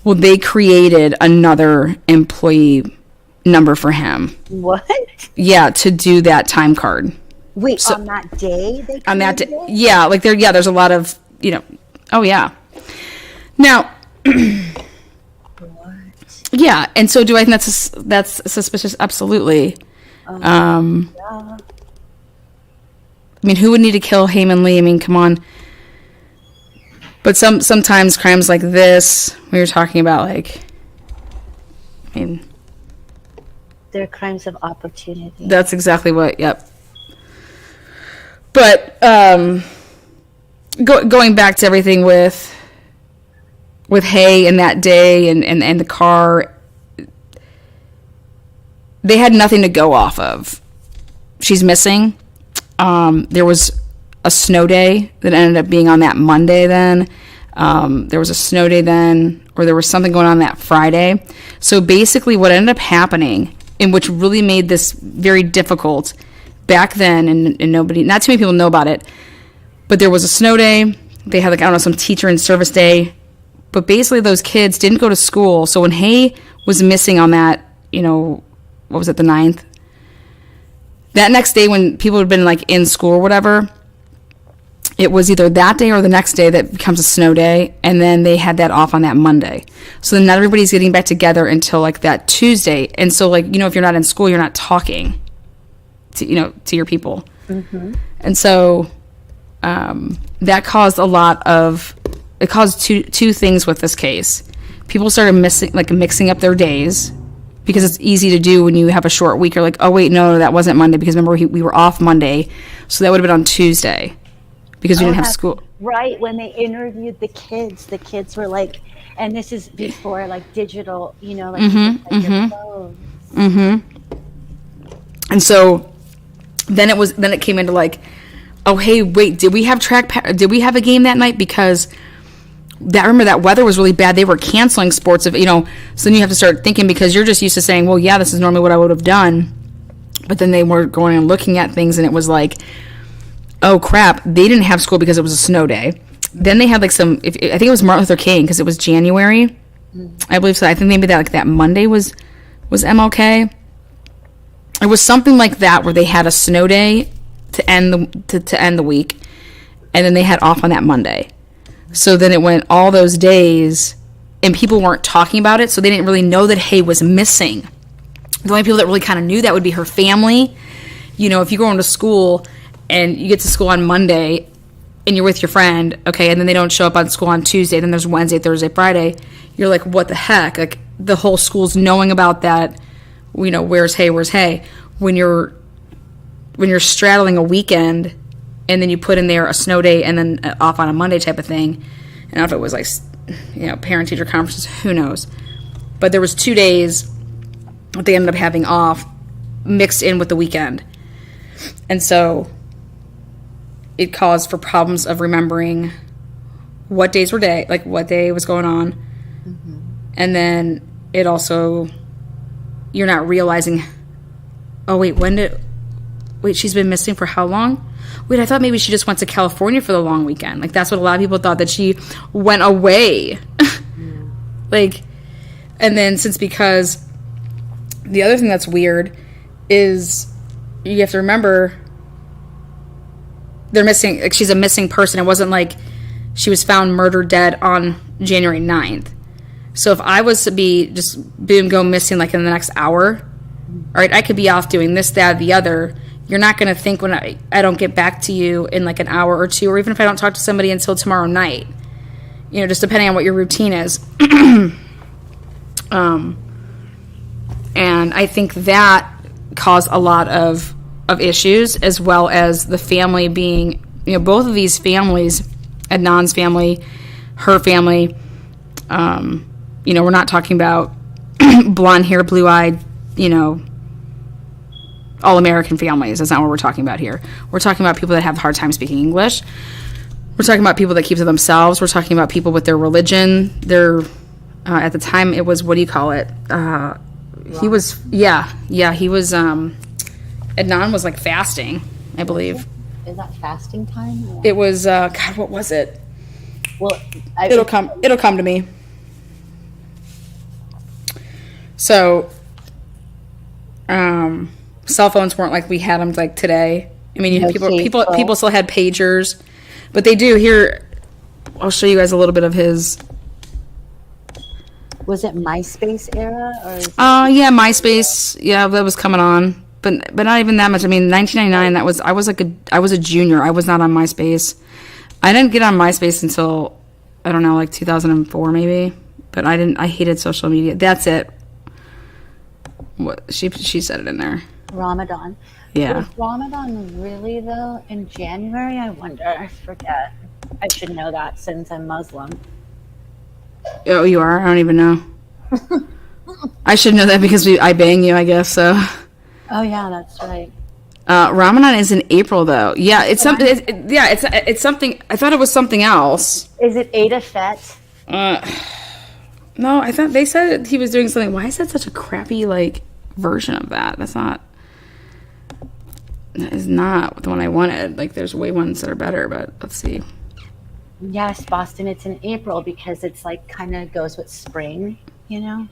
Well, they created another employee number for him. What? Yeah, to do that time card. Wait, so, on that day? On that day, yeah, there's a lot of, oh yeah. Now, what? Yeah, and so do I think that's suspicious? Absolutely. Yeah. mean, who would need to kill Hae Min Lee? I mean, come on. But sometimes crimes like this, we were talking about, like, I mean, They're crimes of opportunity. that's exactly what. Yep. But going back to everything with Hae and that day and the car, they had nothing to go off of. She's missing. There was a snow day that ended up being on that Monday then. There was a snow day then, or there was something going on that Friday. So basically what ended up happening, and which really made this very difficult back then, and nobody, not too many people know about it, but there was a snow day. They had, like, I don't know, some teacher and service day. But basically those kids didn't go to school. So when Hae was missing on that, what was it, the 9th? That next day when people had been, like, in school or whatever, it was either that day or the next day that becomes a snow day, and then they had that off on that Monday. So then not everybody's getting back together until, like, that Tuesday. And so, like, if you're not in school, you're not talking to your people. Mm-hmm. And so that caused it caused two things with this case. People started mixing up their days, because it's easy to do when you have a short week. You're like, oh wait, no, that wasn't Monday, because remember we were off Monday, so that would have been on Tuesday because we didn't have school. Right, when they interviewed the kids were like, and this is before, like, digital, like, your phones. Mm-hmm. And so then it came into, like, oh hey, wait, did we have did we have a game that night? Because remember that weather was really bad. They were canceling sports, so then you have to start thinking, because you're just used to saying, well, yeah, this is normally what I would have done. But then they were going and looking at things, and it was like, oh crap, they didn't have school because it was a snow day. Then they had, like, I think it was Martin Luther King, because it was January. I believe so. I think maybe that Monday was MLK. It was something like that, where they had a snow day to end the week, and then they had off on that Monday. So then it went all those days, and people weren't talking about it, so they didn't really know that Hae was missing. The only people that really kind of knew that would be her family. If you go into school and you get to school on Monday and you're with your friend, okay, and then they don't show up on school on Tuesday, then there's Wednesday, Thursday, Friday, you're like, what the heck? Like, the whole school's knowing about that. Where's Hae? When you're straddling a weekend, and then you put in there a snow day and then off on a Monday type of thing. And I don't know if it was, like, parent-teacher conferences, who knows. But there was 2 days that they ended up having off mixed in with the weekend. And so it caused for problems of remembering what days were what day was going on. Mm-hmm. And then it also, you're not realizing, oh, wait, she's been missing for how long? Wait, I thought maybe she just went to California for the long weekend. Like, that's what a lot of people thought, that she went away. Like, and then because the other thing that's weird is you have to remember they're missing, like, she's a missing person. It wasn't like she was found murdered dead on January 9th. So if I was to be just go missing, like, in the next hour, all right, I could be off doing this, that, the other. You're not going to think when I don't get back to you in, like, an hour or two, or even if I don't talk to somebody until tomorrow night, just depending on what your routine is. And I think that caused a lot of issues, as well as the family being, both of these families, Adnan's family, her family, we're not talking about blonde hair, blue-eyed, all-American families. That's not what we're talking about here. We're talking about people that have a hard time speaking English. We're talking about people that keep to themselves. We're talking about people with their religion. At the time, it was, what do you call it? He was, he was, Adnan was, like, fasting, I believe. Is that fasting time? Or? It was, God, what was it? Well, it'll come to me. So, cell phones weren't like we had them, like, today. I mean, people still had pagers, but they do here. I'll show you guys a little bit of his. Was it MySpace era? Or yeah, MySpace. Yeah, that was coming on. but not even that much. I mean, 1999. I was a junior. I was not on MySpace. I didn't get on MySpace until I don't know, like 2004 maybe. But I hated social media. That's it. What she said it in there. Ramadan. Yeah. Was Ramadan really though in January? I wonder. I forget. I should know that since I'm Muslim. Oh, you are? I don't even know. I should know that because I bang you, I guess. So. Oh yeah, that's right. Ramadan is in April, though. Yeah, it's something. It's something. I thought it was something else. Is it Ada Fet? No, I thought they said he was doing something. Why is that such a crappy version of that? That is not the one I wanted. Like, there's way ones that are better, but let's see. Yes, Boston. It's in April because it's like kind of goes with spring, you know.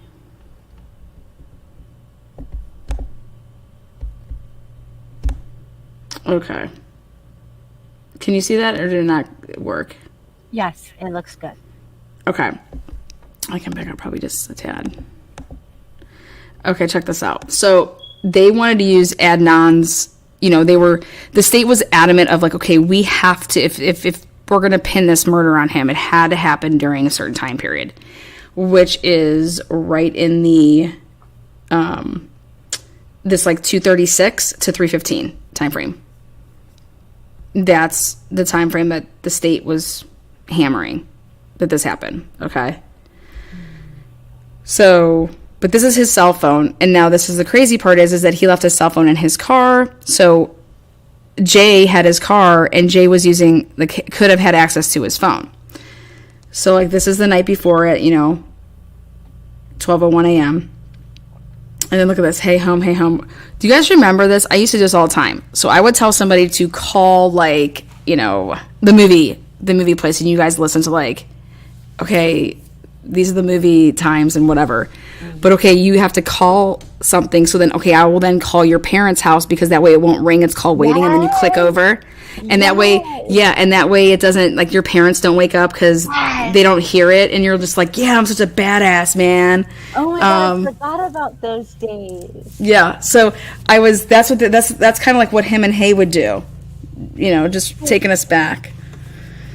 Okay. Can you see that, or did it not work? Yes, it looks good. Okay. I can back up probably just a tad. Okay, check this out. So they wanted to use Adnan's, the state was adamant of okay, we have to, if we're going to pin this murder on him, it had to happen during a certain time period, which is right in the, this 236 to 315 time frame. That's the time frame that the state was hammering that this happened, okay? So, but this is his cell phone, and now this is the crazy part is that he left his cell phone in his car, so Jay had his car, and Jay was could have had access to his phone. So, this is the night before at, 12:01 a.m., and then look at this, hey home. Do you guys remember this? I used to do this all the time. So I would tell somebody to call, the movie place, and you guys listen to, okay, these are the movie times and whatever. But, okay, you have to call something. So then, okay, I will then call your parents' house because that way it won't ring. It's called waiting, and then you click over. And that way, it doesn't, your parents don't wake up because they don't hear it. And you're just yeah, I'm such a badass, man. Oh my God, I forgot about those days. Yeah, so that's kind of what him and Hae would do. Just taking us back.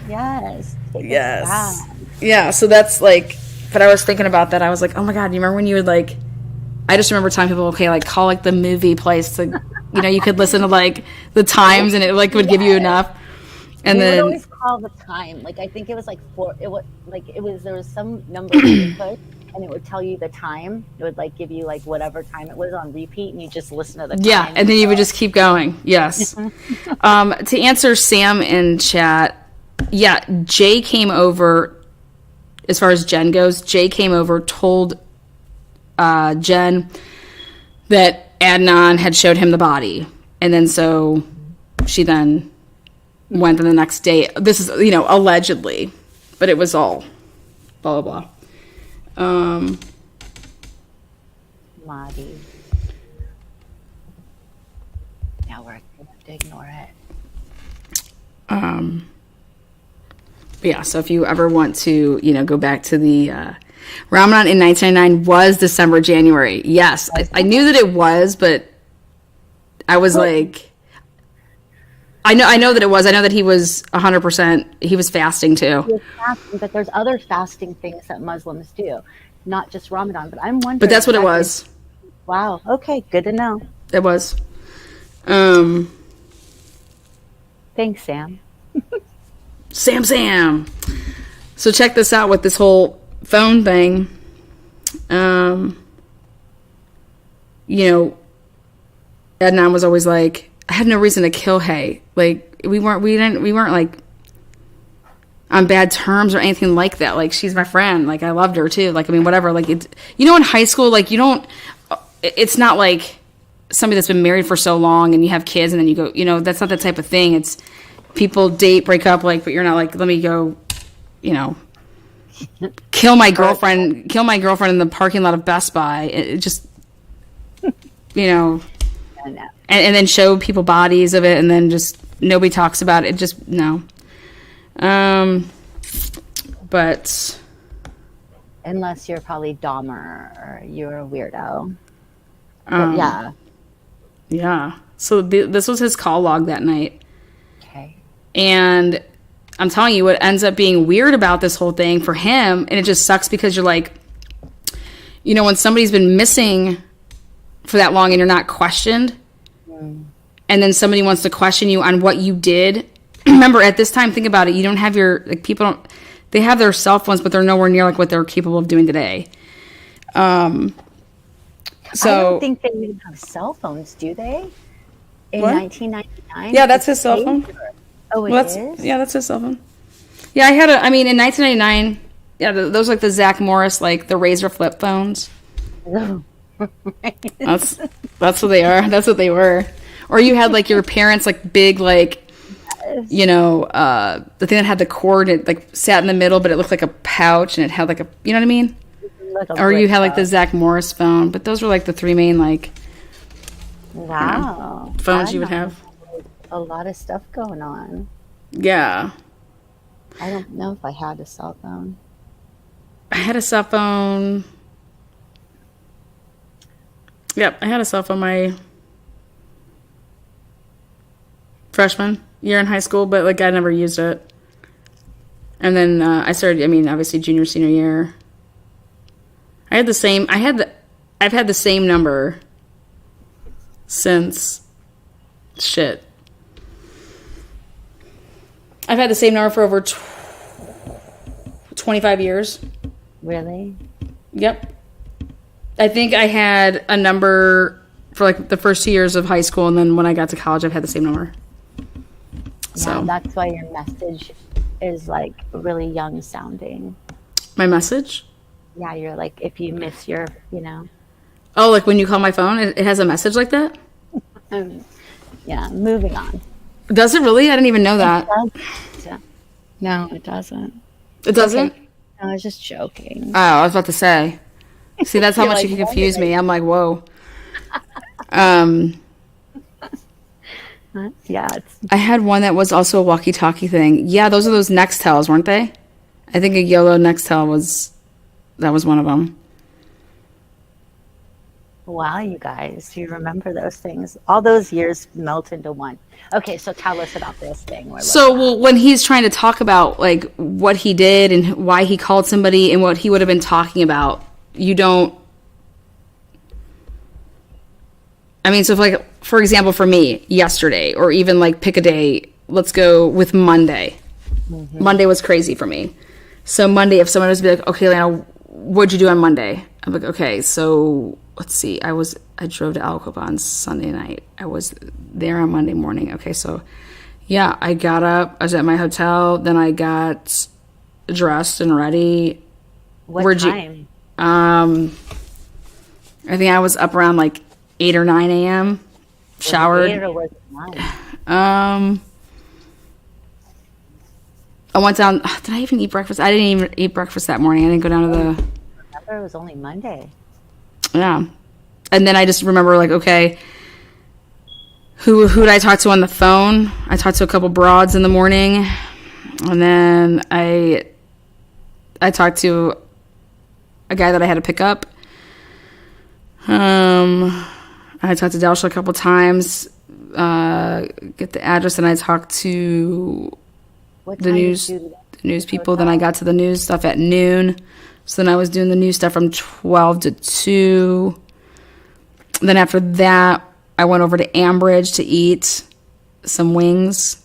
Yes. Yes. Yeah, so that's but I was thinking about that. I was oh my God, you remember when you would I just remember telling people, okay, call the movie place to, you could listen to the times and it would give you enough. And we then would always call the time. I think it was there was some number you put and it would tell you the time. It would give you whatever time it was on repeat and you just listen to the time. Yeah, and then you would just keep going. Yes. To answer Sam in chat, yeah, Jay came over. As far as Jen goes, Jay came over, told Jen that Adnan had showed him the body. And then so she then went the next day. This is, allegedly. But it was all blah, blah, blah. Lottie. Now we're going to ignore it. But yeah, so if you ever want to, go back to the Ramadan in 1999 was December, January. Yes, I knew that it was, but I was I know that it was. I know that he was 100%. He was fasting too. He was fasting, but there's other fasting things that Muslims do, not just Ramadan. But I'm wondering. But that's what it was. Wow. Okay. Good to know. It was. Thanks, Sam. Sam. So check this out with this whole phone thing. Adnan was always I had no reason to kill Hae. We weren't on bad terms or anything like that. She's my friend. I loved her too. Whatever. In high school, you don't. It's not somebody that's been married for so long and you have kids and then you go. That's not the type of thing. It's people date, break up, but you're not let me go, kill my girlfriend in the parking lot of Best Buy. It just, and then show people bodies of it and then just nobody talks about it. Just, no. But. Unless you're probably Dahmer or you're a weirdo. But yeah. Yeah. So this was his call log that night. Okay. And I'm telling you, what ends up being weird about this whole thing for him, and it just sucks because you're like, you know, when somebody's been missing for that long and you're not questioned, and then somebody wants to question you on what you did. Remember, at this time, think about it. You don't have your, like, people don't, they have their cell phones, but they're nowhere near like what they're capable of doing today. So I don't think they even have cell phones, do they? In What? 1999? Yeah, that's his cell phone. Oh, it Well, is? Yeah, that's his cell phone. Yeah, I had in 1999, yeah, those like the Zach Morris, like the Razor flip phones. That's what they are. That's what they were. Or you had like your parents' like big like, you know, the thing that had the cord, it like sat in the middle, but it looked like a pouch and it had like a, you know what I mean? Like Or you had like the Zach Morris phone, but those were like the three main like wow phones you would have. A lot of stuff going on. Yeah. I don't know if I had a cell phone. I had a cell phone. Yep, I had a cell phone my freshman year in high school, but like I never used it. And then I started, obviously junior, senior year. I've had the same number since shit. I've had the same number for over 25 years. Really? Yep. I think I had a number for like the first 2 years of high school, and then when I got to college, I've had the same number. Yeah, that's why your message is like really young sounding. My message? Yeah, you're like, if you miss your, Oh, like when you call my phone, it has a message like that? Yeah, moving on. Does it really? I didn't even know that. No, it doesn't. It doesn't? Okay. No, I was just joking. Oh, I was about to say. See, that's how You're much like, you can confuse me. I'm like, whoa. Yeah, I had one that was also a walkie-talkie thing. Yeah, those are those Nextels, weren't they? I think a yellow Nextel was one of them. wow, you guys, you remember those things. All those years melt into one. Okay, so tell us about this thing. So, when he's trying to talk about like what he did and why he called somebody and what he would have been talking about, you don't. So if like, for example, for me, yesterday, or even like pick a day, let's go with Monday. Mm-hmm. Monday was crazy for me. So Monday, if someone was to be like, okay, Lana, what'd you do on Monday? I'm like, okay, so let's see. I drove to Alcoa on Sunday night. I was there on Monday morning. Okay, so yeah, I got up. I was at my hotel. Then I got dressed and ready. What time? I think I was up around like 8 or 9 a.m. Showered. Was it 8 or was it 9? I went down. Did I even eat breakfast? I didn't even eat breakfast that morning. I didn't go down to the. I remember it was only Monday. Yeah, and then I just remember like, okay, who did I talk to on the phone? I talked to a couple broads in the morning, and then I talked to a guy that I had to pick up. I talked to Dalsha a couple times, get the address, and I talked to the news people. Then I got to the news stuff at noon. So then I was doing the news stuff from 12 to 2. Then after that, I went over to Ambridge to eat some wings.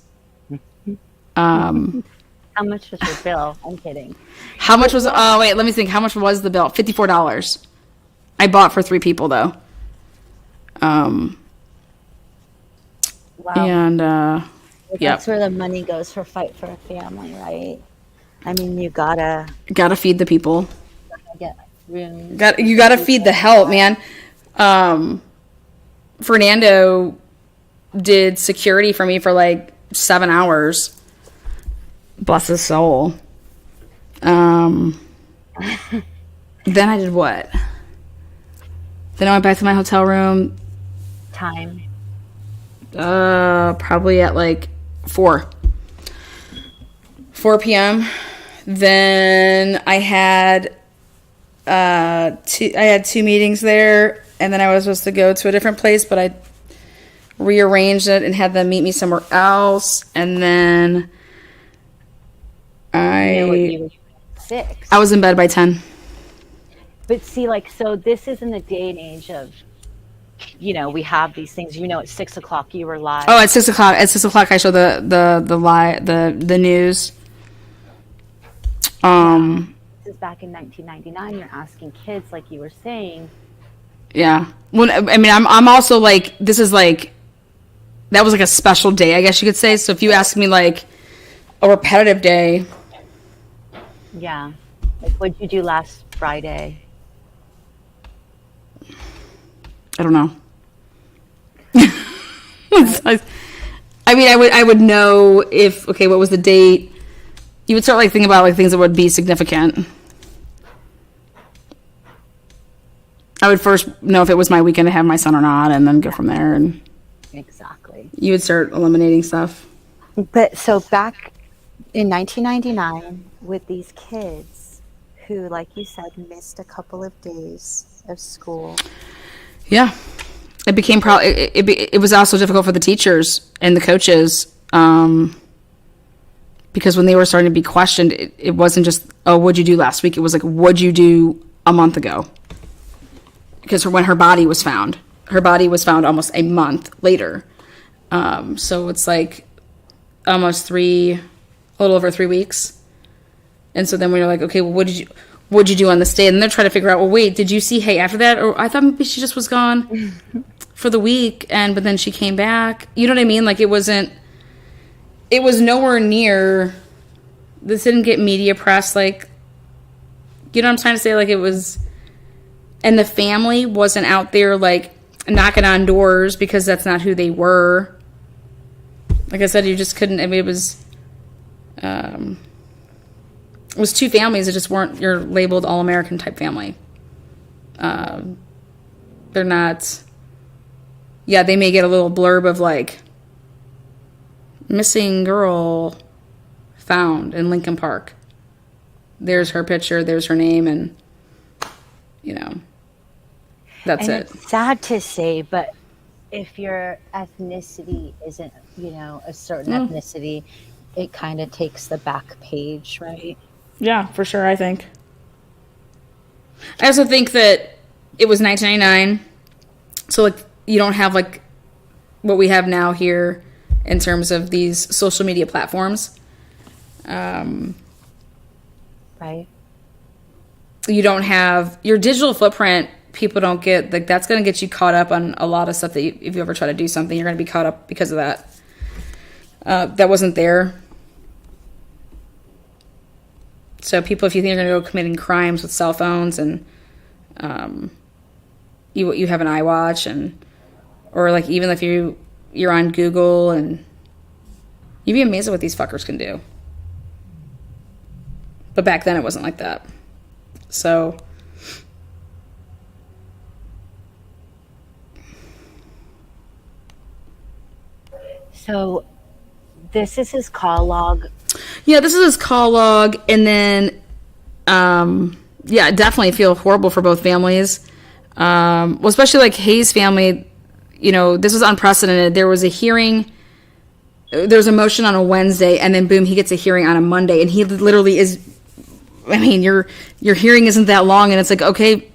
How much was your bill? I'm kidding. How much was? Oh wait, let me think. How much was the bill? $54. I bought for 3 people though. Wow. And that's where the money goes for Fight for a Family, right? You gotta feed the people. get room. You gotta feed the help, man. Fernando did security for me for like 7 hours. Bless his soul. Then I did what? Then I went back to my hotel room. Time. Probably at like 4 p.m. Then I had two meetings there, and then I was supposed to go to a different place, but rearranged it and had them meet me somewhere else. And then You were 6. I was in bed by 10. But see, like, so this is in the day and age of, we have these things. At 6 o'clock you were live. Oh, at 6 o'clock. At 6 o'clock, I show the news. This is back in 1999. You're asking kids, like you were saying. Yeah. Well, I mean, I'm also like, this is like, that was like a special day, I guess you could say. So if you ask me like a repetitive day. Yeah. Like, what did you do last Friday? I don't know. I mean, I would know if, okay, what was the date? You would start like thinking about like things that would be significant. I would first know if it was my weekend to have my son or not, and then go from there. And exactly. You would start eliminating stuff. But so back in 1999, with these kids who, like you said, missed a couple of days of school. Yeah. It became it was also difficult for the teachers and the coaches, because when they were starting to be questioned, it wasn't just, oh, what'd you do last week? It was like, what'd you do a month ago? Because when her body was found almost a month later. So it's like almost a little over 3 weeks. And so then we were like, okay, well, what'd you do on this day? And they're trying to figure out, well, wait, did you see Hae after that? Or I thought maybe she just was gone for the week, but then she came back. You know what I mean? Like, it was nowhere near, this didn't get media press, like, you know what I'm trying to say? Like, it was, and the family wasn't out there, like, knocking on doors, because that's not who they were. Like I said, you just couldn't, I mean, it was two families that just weren't your labeled all-American type family. They're not, yeah, they may get a little blurb of like, missing girl found in Lincoln Park. There's her picture, there's her name, and, that's it. It's sad to say, but if your ethnicity isn't, a certain ethnicity, it kind of takes the back page, right? Yeah, for sure, I think. I also think that it was 1999, so, like, you don't have, like, what we have now here in terms of these social media platforms. Right. You don't have your digital footprint. People don't get, like, that's going to get you caught up on a lot of stuff that if you ever try to do something, you're going to be caught up because of that. That wasn't there. So people, if you think you're going to go committing crimes with cell phones and you have an iWatch, or like even if you're on Google, and you'd be amazed at what these fuckers can do. But back then it wasn't like that. So this is his call log. Yeah, this is his call log, and then yeah, definitely feel horrible for both families. Well, especially like Hae's family, this was unprecedented. There was a hearing, there was a motion on a Wednesday, and then boom, he gets a hearing on a Monday, and he literally is, I mean, your hearing isn't that long, and it's like, okay,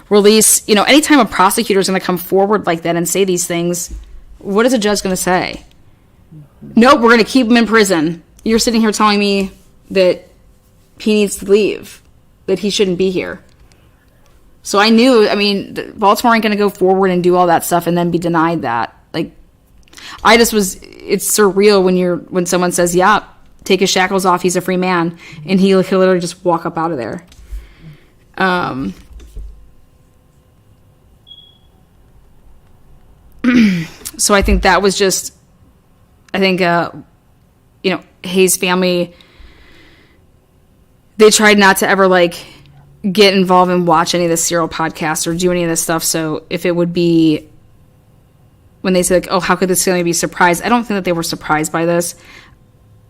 release, anytime a prosecutor is going to come forward like that and say these things, what is a judge going to say? Nope, we're going to keep him in prison. You're sitting here telling me that he needs to leave, that he shouldn't be here. So I knew, Baltimore ain't going to go forward and do all that stuff and then be denied that. Like, it's surreal when someone says, yeah, take his shackles off, he's a free man, and he'll literally just walk up out of there. So I think that was just, Hae's family, they tried not to ever, like, get involved and watch any of the serial podcasts or do any of this stuff. So if it would be, when they say, like, oh, how could this family be surprised? I don't think that they were surprised by this.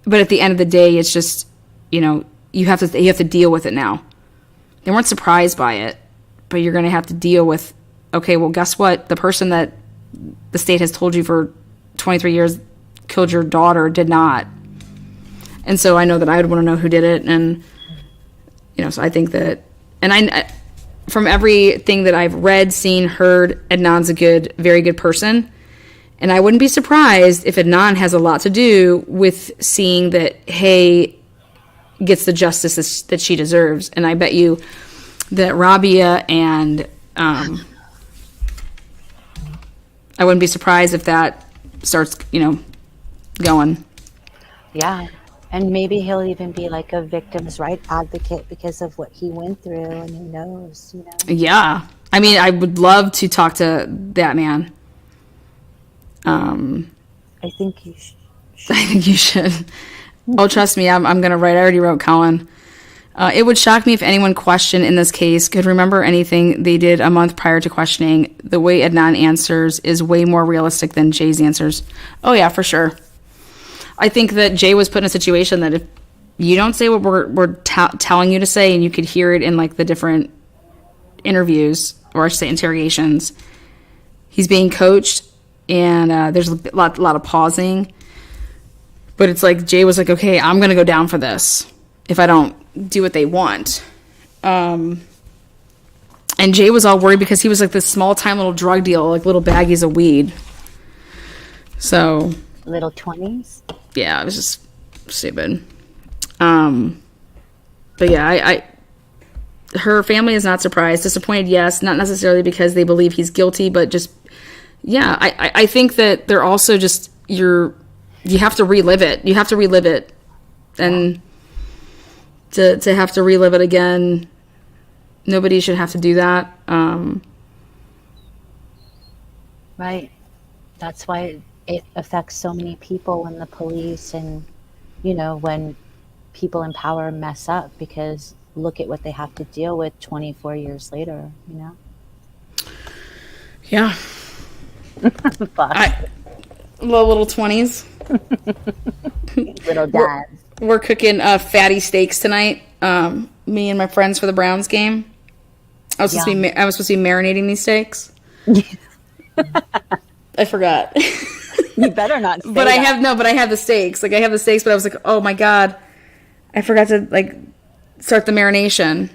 But at the end of the day, it's just, you have to deal with it now. They weren't surprised by it, but you're going to have to deal with, okay, well, guess what? The person that the state has told you for 23 years killed your daughter did not. And so I know that I would want to know who did it. And, you know, so I think that, and I from everything that I've read, seen, heard, Adnan's a very good person. And I wouldn't be surprised if Adnan has a lot to do with seeing that Hae gets the justice that she deserves. And I bet you that Rabia and I wouldn't be surprised if that starts, you know, going. Yeah. And maybe he'll even be like a victim's right advocate because of what he went through, and who knows, you know? Yeah. I mean, I would love to talk to that man. I think you should. I think you should. Oh, trust me, I'm going to write. I already wrote Colin. It would shock me if anyone questioned in this case could remember anything they did a month prior to questioning. The way Adnan answers is way more realistic than Jay's answers. Oh, yeah, for sure. I think that Jay was put in a situation that if you don't say what we're telling you to say, and you could hear it in like the different interviews, or I should say interrogations, he's being coached, and there's a lot of pausing. But it's like Jay was like, okay, I'm going to go down for this if I don't do what they want. And Jay was all worried because he was like this small time little drug deal, like little baggies of weed. So Little 20s? Yeah, it was just stupid. But yeah, her family is not surprised. Disappointed, yes. Not necessarily because they believe he's guilty, but just, yeah, I think that they're also just, you have to relive it. You have to relive it. And to have to relive it again, nobody should have to do that. Right. That's why it affects so many people when the police and, you know, when people in power mess up, because look at what they have to deal with 24 years later, you know? Yeah. Little 20s. Little dads. We're cooking fatty steaks tonight. Me and my friends for the Browns game. I was supposed to be marinating these steaks. I forgot. You better not say but that. I have the steaks. Like I have the steaks, but I was like, oh my God, I forgot to like start the marination.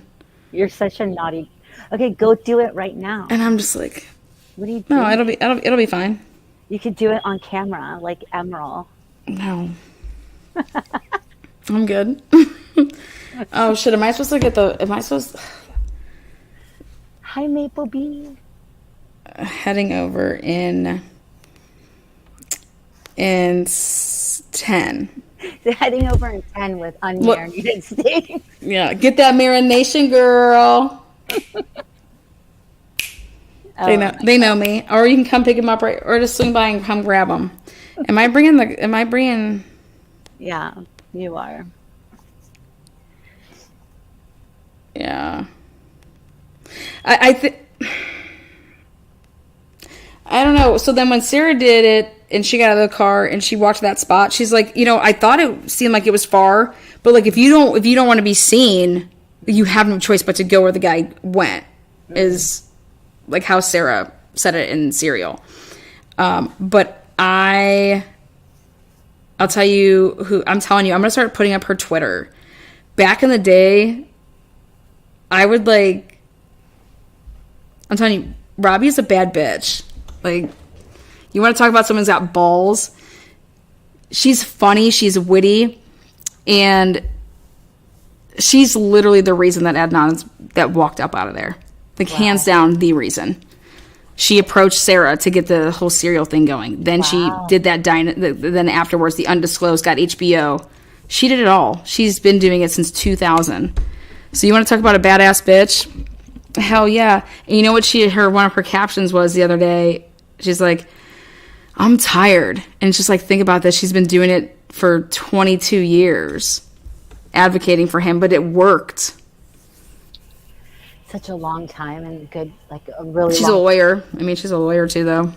You're such a naughty. Okay, go do it right now. And I'm just like, what are you doing? No, it'll be fine. You could do it on camera, like Emerald. No. I'm good. Oh shit, am I supposed Hi, Maple Bee. Heading over in 10. Heading over in 10 with unmarinated steaks. Yeah, get that marination, girl. They know me. Or you can come pick them up, or just swing by and come grab them. Am I bringing? Yeah, you are. Yeah. I don't know. So then when Sarah did it and she got out of the car and she walked to that spot, she's like, you know, I thought it seemed like it was far, but like if you don't want to be seen, you have no choice but to go where the guy went. Is like how Sarah said it in Serial. But I'll tell you who I'm telling you, I'm gonna start putting up her Twitter. Back in the day, I would like, I'm telling you, Robbie is a bad bitch. Like, you want to talk about someone who's got balls? She's funny, she's witty, and she's literally the reason that Adnan that walked up out of there. Like, hands down, the reason. She approached Sarah to get the whole Serial thing going. Then she did that. Then afterwards, the Undisclosed got HBO. She did it all. She's been doing it since 2000. So you want to talk about a badass bitch? Hell yeah. And you know what one of her captions was the other day? She's like, I'm tired. And it's just like, think about this. She's been doing it for 22 years, advocating for him, but it worked. Such a long time and good, like a really She's a lawyer. I mean, she's a lawyer too, though.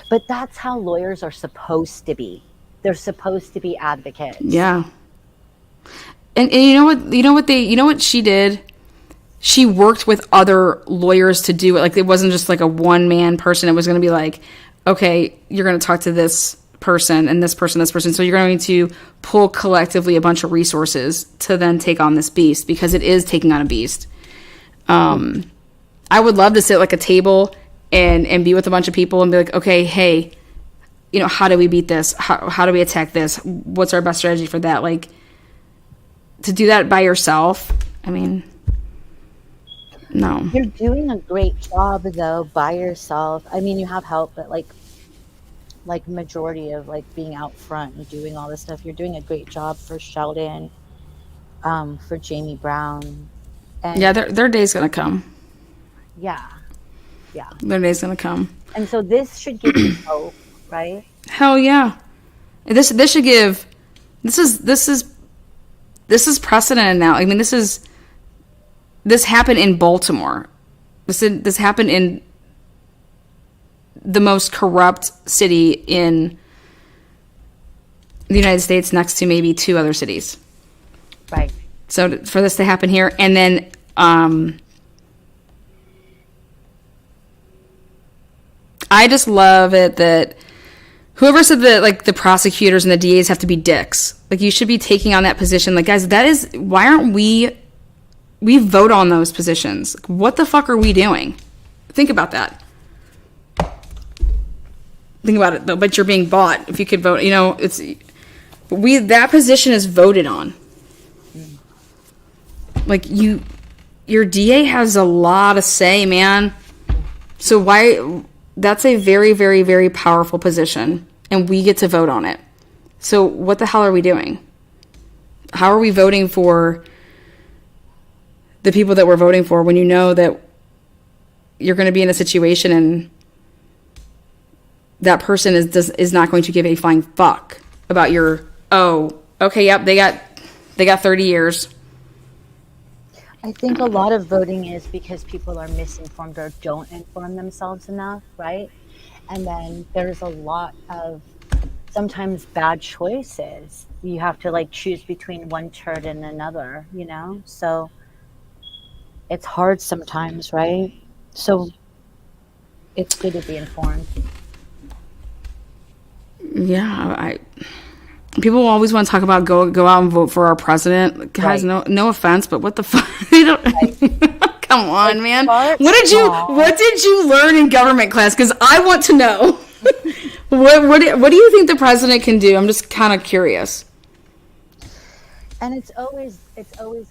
But that's how lawyers are supposed to be. They're supposed to be advocates. Yeah. And you know what she did? She worked with other lawyers to do it. Like, it wasn't just like a one-man person. It was going to be like, okay, you're going to talk to this person and this person, this person. So you're going to pull collectively a bunch of resources to then take on this beast, because it is taking on a beast. I would love to sit at like a table and be with a bunch of people and be like, okay, hey, you know, how do we beat this? How do we attack this? What's our best strategy for that? Like, to do that by yourself, I mean, no. You're doing a great job though by yourself. I mean, you have help, but like majority of like being out front and doing all this stuff, you're doing a great job for Sheldon, for Jamie Brown, and Yeah, their day's going to come. yeah, yeah. Their day's going to come. And so this should give you hope, right? Hell yeah. This should give, this is precedent now. I mean, this happened in Baltimore. This happened in the most corrupt city in the United States, next to maybe 2 other cities. Right. So for this to happen here, and then I just love it that whoever said that, like, the prosecutors and the DAs have to be dicks. Like, you should be taking on that position. Like, guys, that is, why aren't we vote on those positions? Like, what the fuck are we doing? Think about that. Think about it, though. But you're being bought. If you could vote, you know, that position is voted on. Like, your DA has a lot of say, man. So why, that's a very, very, very powerful position, and we get to vote on it. So what the hell are we doing? How are we voting for the people that we're voting for when you know that you're going to be in a situation and that person is not going to give a flying fuck about your, oh, okay, yep, they got 30 years. I think a lot of voting is because people are misinformed or don't inform themselves enough, right? And then there's a lot of sometimes bad choices. You have to like choose between one turd and another, you know? So it's hard sometimes, right? So it's good to be informed. Yeah, people always want to talk about go out and vote for our president. Guys, Right. no offense, but what the fuck? They don't. Come on, man. start What small. did you learn in government class? Because I want to know. What do you think the president can do? I'm just kind of curious. And it's always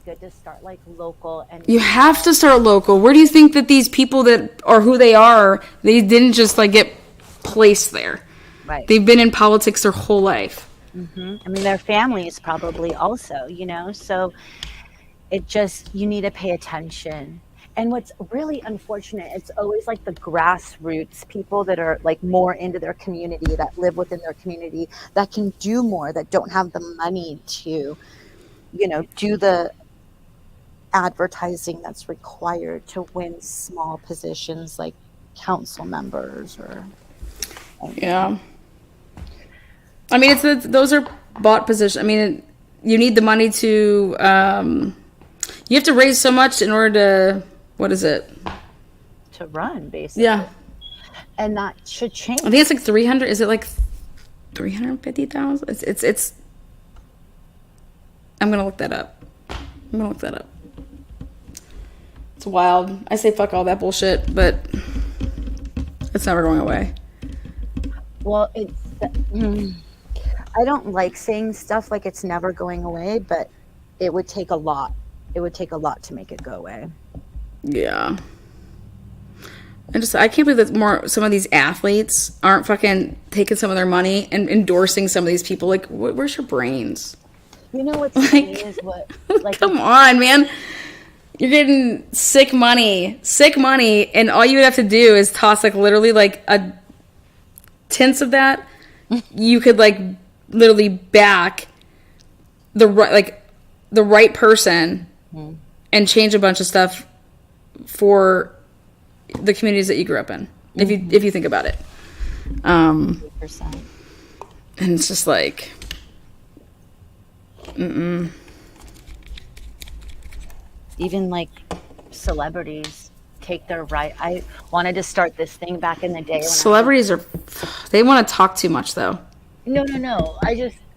good to start like local and You have to start local. Where do you think that these people that are who they are, they didn't just like get placed there? right. They've been in politics their whole life. I mean, their families probably also, you know, so it just, you need to pay attention. And what's really unfortunate, it's always like the grassroots people that are like more into their community, that live within their community, that can do more, that don't have the money to, you know, do the advertising that's required to win small positions like council members or. Yeah. I mean, those are bought positions. I mean, you need the money to, you have to raise so much in order to, what is it? To run, basically. Yeah. And that should change. I think it's like 300. Is it like 350,000? It's, I'm going to look that up. It's wild. I say fuck all that bullshit, but it's never going away. Well, I don't like saying stuff like it's never going away, but it would take a lot. It would take a lot to make it go away. Yeah. I can't believe that some of these athletes aren't fucking taking some of their money and endorsing some of these people. Like, where's your brains? You know what's funny is what, like, come on, man. You're getting sick money, and all you would have to do is toss like literally like a tenth of that. You could like literally back the right person and change a bunch of stuff for the communities that you grew up in. If you think about it, 100%. and it's just like, Even like celebrities take their right. I wanted to start this thing back in the day. When celebrities are They want to talk too much, though. No.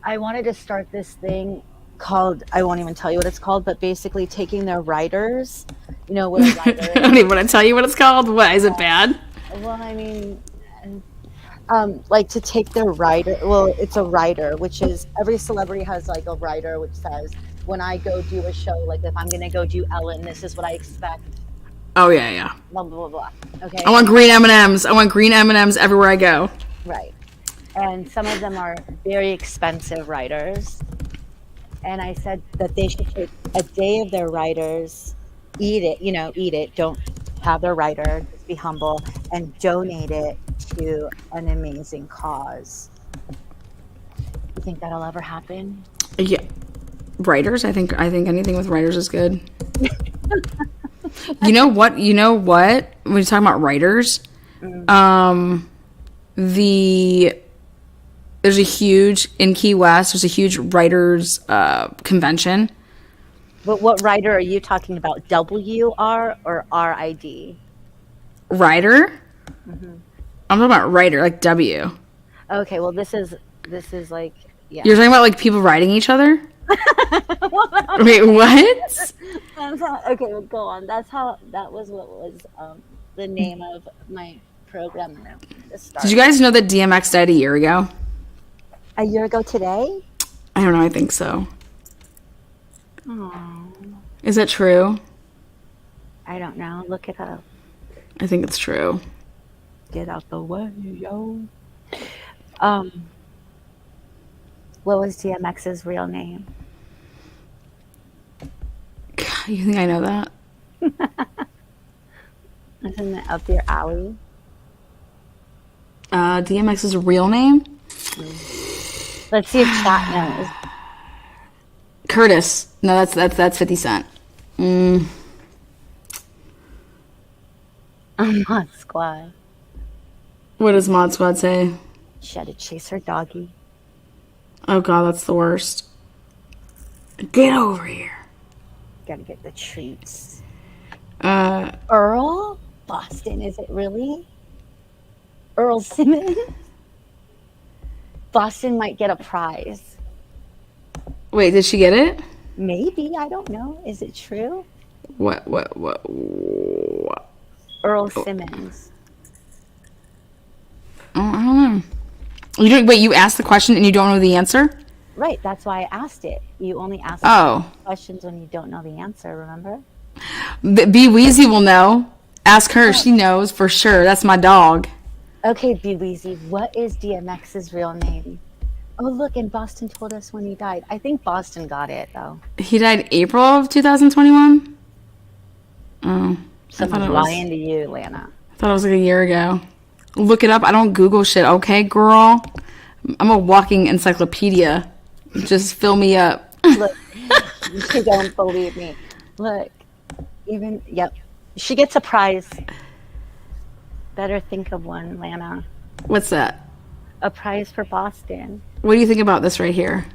I wanted to start this thing called, I won't even tell you what it's called, but basically taking their writers, you know what a writer I don't is? even want to tell you what it's called. What, is it bad? Well, I mean, like to take their writer. Well, it's a writer, which is every celebrity has like a writer, which says when I go do a show, like if I'm gonna go do Ellen, this is what I expect. Oh, yeah. Blah blah blah blah. Okay. I want green M&Ms. I want green M&Ms everywhere I go. Right. And some of them are very expensive writers. And I said that they should take a day of their writers, eat it, don't have their writer, just be humble, and donate it to an amazing cause. You think that'll ever happen? Yeah. Writers? I think anything with writers is good. You know what? When you're talking about writers, there's a huge, in Key West, there's a huge writers convention. But what writer are you talking about? WR or RID? Writer? Mm-hmm. I'm talking about writer, like W. Okay, well this is like, yeah. You're talking about like people writing each other? Wait, what? Okay, well, go on. That was what was the name of my program. Did you guys know that DMX died a year ago? A year ago today? I don't know. I think so. Oh. Is that true? I don't know. Look it up. I think it's true. Get out the way, yo. What was DMX's real name? God, you think I know that? Isn't it up your alley? DMX's real name? Let's see if chat knows. Curtis. No, that's 50 Cent. Mod Squad. What does Mod Squad say? She had to chase her doggy. Oh God, that's the worst. Get over here. Gotta get the treats. Uh, Earl? Boston, is it really? Earl Simmons? Boston might get a prize. Wait, did she get it? Maybe, I don't know. Is it true? What? Earl Simmons. Oh, I don't know. You asked the question and you don't know the answer? Right, that's why I asked it. You only ask questions when you don't know the answer, remember? B Weezy will know. Ask her, she knows for sure. That's my dog. Okay, B Weezy, what is DMX's real name? Oh, look, and Boston told us when he died. I think Boston got it, though. He died April of 2021? Oh. Someone's lying to you, Lana. I thought it was like a year ago. Look it up. I don't Google shit, okay, girl? I'm a walking encyclopedia. Just fill me up. Look, you don't believe me. Look, yep. She gets a prize. Better think of one, Lana. What's that? A prize for Boston. What do you think about this right here?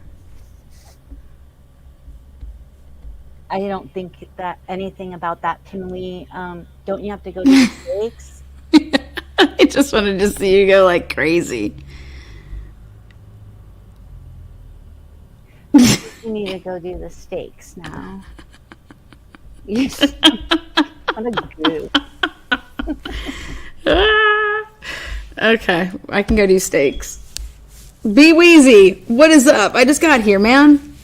I don't think that anything about that. Can we, don't you have to go to the stakes? I just wanted to see you go like crazy. You need to go do the stakes now. Yes. What a goof. Okay, I can go do steaks. B Weezy, what is up? I just got here, man.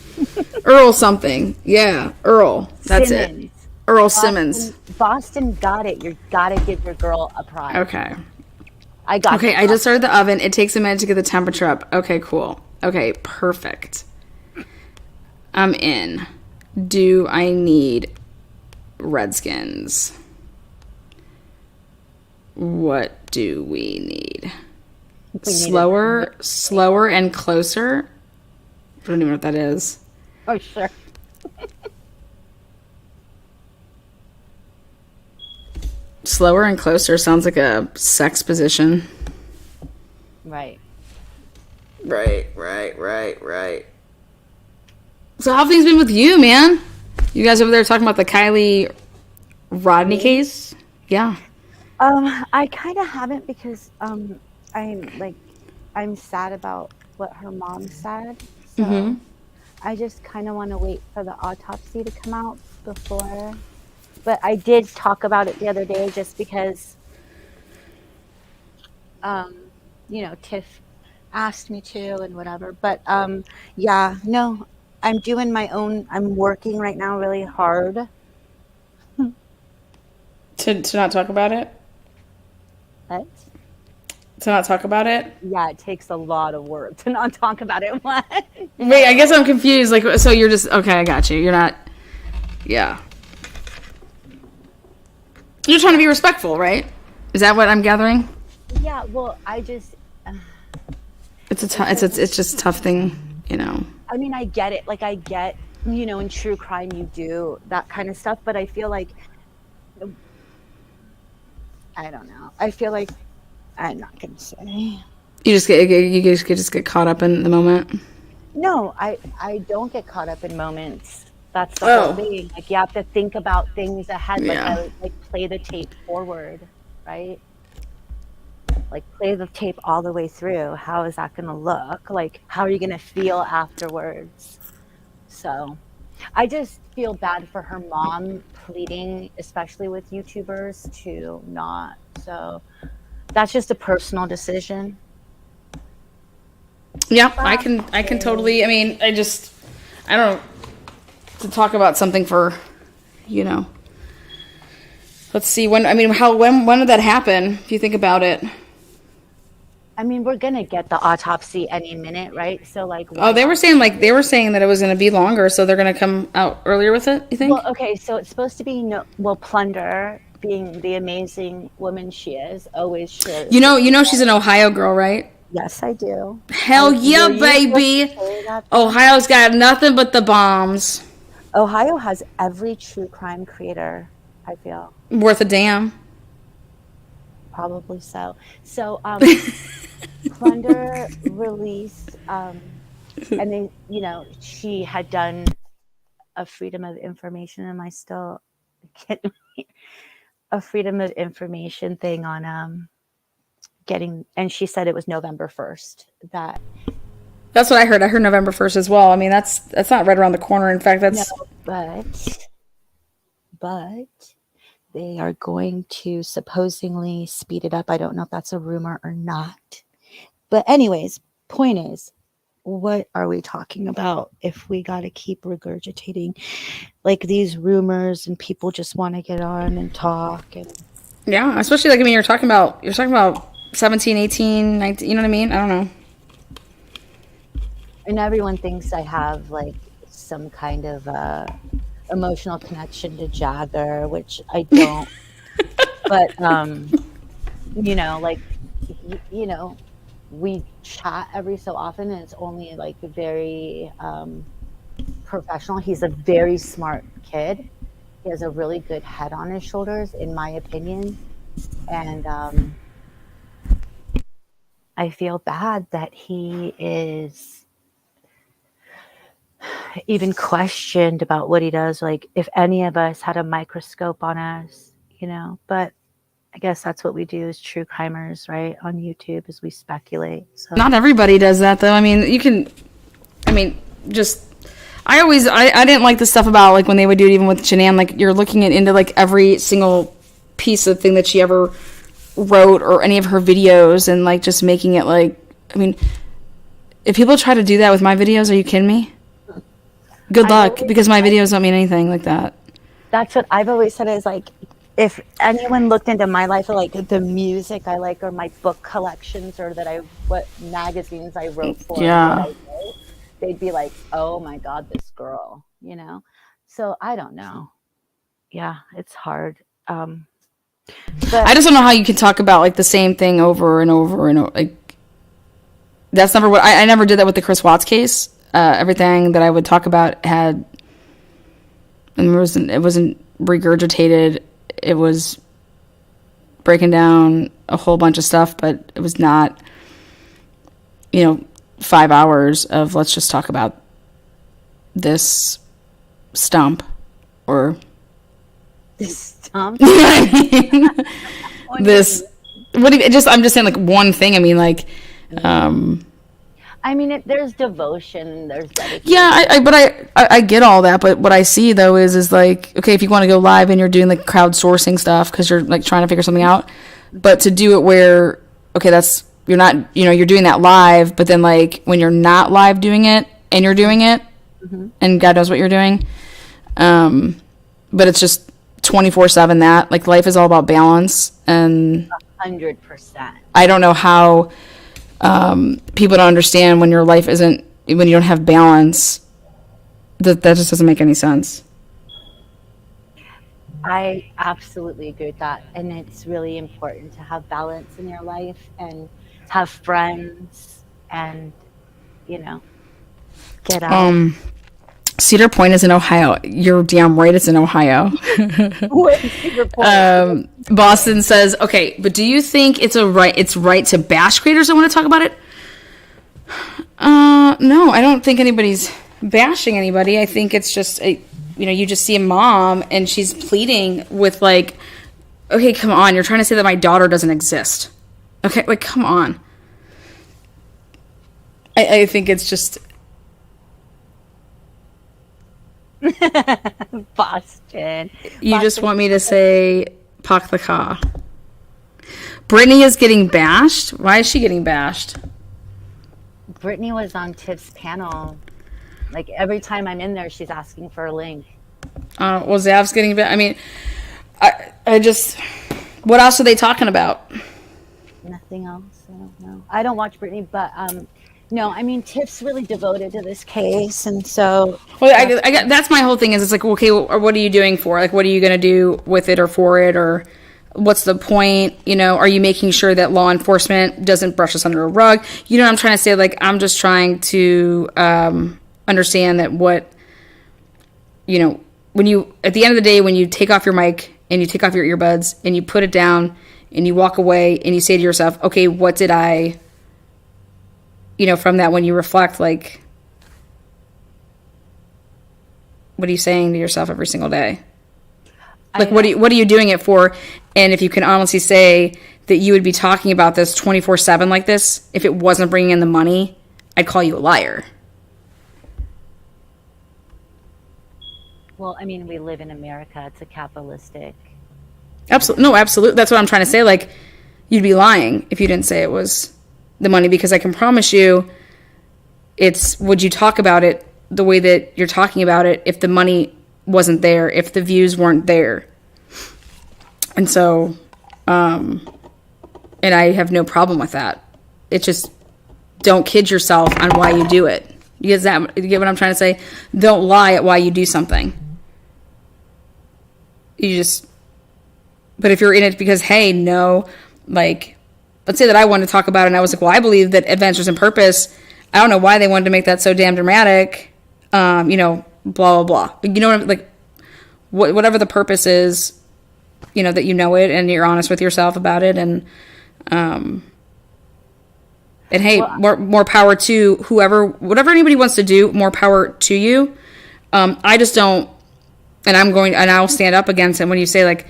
Earl something. Yeah, Earl. That's Simmons. it. Earl Simmons. Boston got it. You gotta give your girl a prize. Okay. Okay, I just started the oven. It takes a minute to get the temperature up. Okay, cool. Okay, perfect. I'm in. Do I need Redskins? What do we need? Slower and closer. I don't even know what that is. Oh, sure. Slower and closer sounds like a sex position. Right. Right. So how have things been with you, man? You guys over there talking about the Kylie Rodney case? Yeah. I kind of haven't because I'm like I'm sad about what her mom said. So I just kind of want to wait for the autopsy to come out before. But I did talk about it the other day just because, um, Tiff asked me to and whatever. But yeah, no, I'm working right now really hard. To not talk about it? But To not talk about it? yeah, it takes a lot of work to not talk about it. What? Wait, I guess I'm confused. Like, so you're just, okay, I got you. You're not, yeah. You're trying to be respectful, right? Is that what I'm gathering? Yeah, well, I just, It's just a tough thing, you know. I mean, I get it. Like, I get, in true crime, you do that kind of stuff. But I feel like, I don't know. I feel like, I'm not going to say. You just get caught up in the moment. No, I don't get caught up in moments. That's the whole thing. Like, you have to think about things ahead. Yeah. Like play the tape forward, right? Like, play the tape all the way through. How is that going to look? Like, how are you going to feel afterwards? So, I just feel bad for her mom pleading, especially with YouTubers, to not. So, that's just a personal decision. Yeah, I can totally. I mean, I don't to talk about something for, Let's see when did that happen? If you think about it. I mean, we're gonna get the autopsy any minute, right? So like. Oh, they were saying that it was gonna be longer, so they're gonna come out earlier with it. You think? Well, okay, so it's supposed to be Plunder, being the amazing woman she is, always shares. You know, she's an Ohio girl, right? Yes, I do. Hell yeah, baby! Ohio's got nothing but the bombs. Ohio has every true crime creator, I feel. Worth a damn. Probably so. So, Plunder released, and they, she had done a freedom of information. Am I still getting a freedom of information thing on and she said it was November 1st. That's what I heard. I heard November 1st as well. I mean, that's not right around the corner. In fact, that's no, but they are going to supposedly speed it up. I don't know if that's a rumor or not. But anyways, point is, what are we talking about if we got to keep regurgitating like these rumors and people just want to get on and talk? And yeah, especially like, I mean, you're talking about 17, 18, 19, you know what I mean? I don't know. And everyone thinks I have like some kind of emotional connection to Jagger, which I don't. But we chat every so often, and it's only like very professional. He's a very smart kid. He has a really good head on his shoulders, in my opinion. And I feel bad that he is even questioned about what he does. Like, if any of us had a microscope on us, but I guess that's what we do as true crimers, right? On YouTube, is we speculate. So not everybody does that, though. I mean, I didn't like the stuff about like when they would do it even with Shanann, like you're looking into like every single piece of thing that she ever wrote or any of her videos and like just making it like, I mean, if people try to do that with my videos, are you kidding me? Good luck, because my videos don't mean anything like that. That's what I've always said, is like, if anyone looked into my life, or like the music I like, or my book collections, or what magazines I wrote for, yeah, they'd be like, oh my God, this girl, So I don't know. Yeah, it's hard. But I just don't know how you can talk about like the same thing over and over and over. Like, that's never what I never did that with the Chris Watts case. Everything that I would talk about it wasn't regurgitated. It was breaking down a whole bunch of stuff, but it was not, 5 hours of let's just talk about this stump or this stump. You know what I mean? I'm just saying like one thing. I mean, like, I mean, there's devotion, there's dedication. Yeah, I get all that, but what I see though is like, okay, if you want to go live and you're doing like crowdsourcing stuff because you're like trying to figure something out, but to do it where, okay, that's, you're not, you're doing that live, but then like when you're not live doing it and you're doing it, and God knows what you're doing, but it's just 24/7 that, like, life is all about balance, and 100%. I don't know how people don't understand when your life isn't, when you don't have balance, that just doesn't make any sense. I absolutely agree with that. And it's really important to have balance in your life and have friends and, get out. Cedar Point is in Ohio. You're damn right, it's in Ohio. What is Cedar Point? Boston says, okay, but do you think it's right to bash creators that want to talk about it? No, I don't think anybody's bashing anybody. I think it's just you just see a mom and she's pleading with like, okay, come on, you're trying to say that my daughter doesn't exist. Okay, like, come on. I think it's just Boston. You just want me to say Pak the Ka. Brittany is getting bashed. Why is she getting bashed? Brittany was on Tiff's panel. Like, every time I'm in there, she's asking for a link. Well, Zav's getting bashed. I mean, I just, what else are they talking about? Nothing else. I don't know. I don't watch Brittany, but no, I mean, Tiff's really devoted to this case, and so. Well, I that's my whole thing. Is it's like, okay, well, what are you doing for? Like, what are you going to do with it or for it, or what's the point? Are you making sure that law enforcement doesn't brush us under a rug? You know what I'm trying to say? Like, I'm just trying to understand that when you, at the end of the day, when you take off your mic and you take off your earbuds and you put it down and you walk away and you say to yourself, okay, what did I, from that, when you reflect, like, what are you saying to yourself every single day? Like, what are you doing it for? And if you can honestly say that you would be talking about this 24/7 like this, if it wasn't bringing in the money, I'd call you a liar. Well, I mean, we live in America. It's a capitalistic. Absolutely. No, absolutely. That's what I'm trying to say. Like, you'd be lying if you didn't say it was the money, because I can promise you would you talk about it the way that you're talking about it if the money wasn't there, if the views weren't there? And so, and I have no problem with that. It's just, don't kid yourself on why you do it. You get what I'm trying to say? Don't lie at why you do something. But if you're in it because, hey, no, like, let's say that I wanted to talk about it and I was like, well, I believe that Adventures in Purpose, I don't know why they wanted to make that so damn dramatic, blah, blah, blah. You know what I'm, like, whatever the purpose is, that it and you're honest with yourself about it, and hey, more power to whatever anybody wants to do, more power to you. I just don't, and I'll stand up against it when you say, like,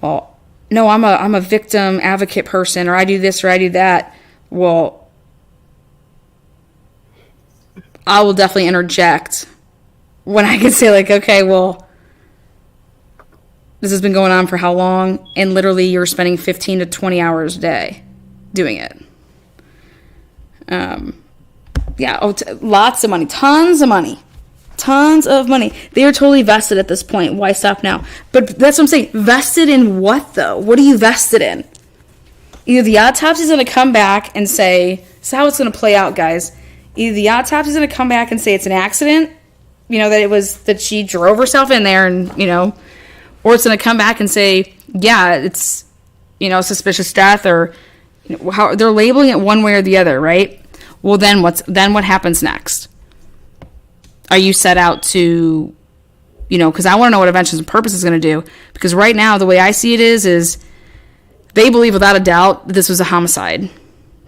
well, no, I'm a victim advocate person, or I do this or I do that. Well, I will definitely interject when I can say, like, okay, well, this has been going on for how long? And literally you're spending 15 to 20 hours a day doing it. Lots of money, tons of money. They are totally vested at this point. Why stop now? But that's what I'm saying. Vested in what, though? What are you vested in? Either the autopsy is going to come back and say, this is how it's going to play out, guys. Either the autopsy is going to come back and say it's an accident, that she drove herself in there, and, or it's going to come back and say, yeah, it's, suspicious death, or how they're labeling it one way or the other, right? Well, then what happens next? Are you set out to, because I want to know what Adventures in Purpose is going to do. Because right now, the way I see it is they believe without a doubt that this was a homicide.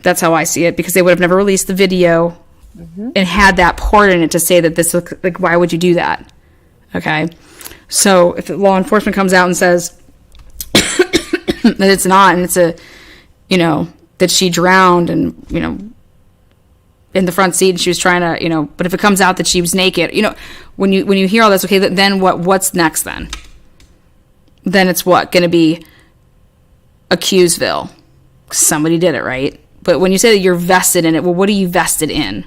That's how I see it, because they would have never released the video and had that part in it to say that this, like, why would you do that? Okay. So if law enforcement comes out and says that it's not, and it's a, that she drowned and, you know, in the front seat and she was trying to, you know, but if it comes out that she was naked, you know, when you hear all this, okay, then what's next then? Then it's what? Going to be Accuseville. Somebody did it, right? But when you say that you're vested in it, well, what are you vested in?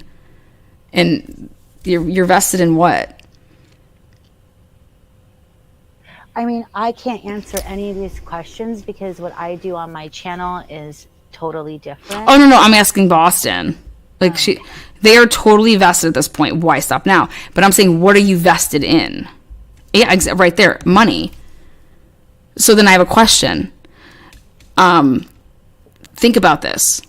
And you're vested in what? I mean, I can't answer any of these questions because what I do on my channel is totally different. Oh, no, I'm asking Boston. Like, they are totally vested at this point. Why stop now? But I'm saying, what are you vested in? Yeah, right there, money. So then I have a question. Think about this.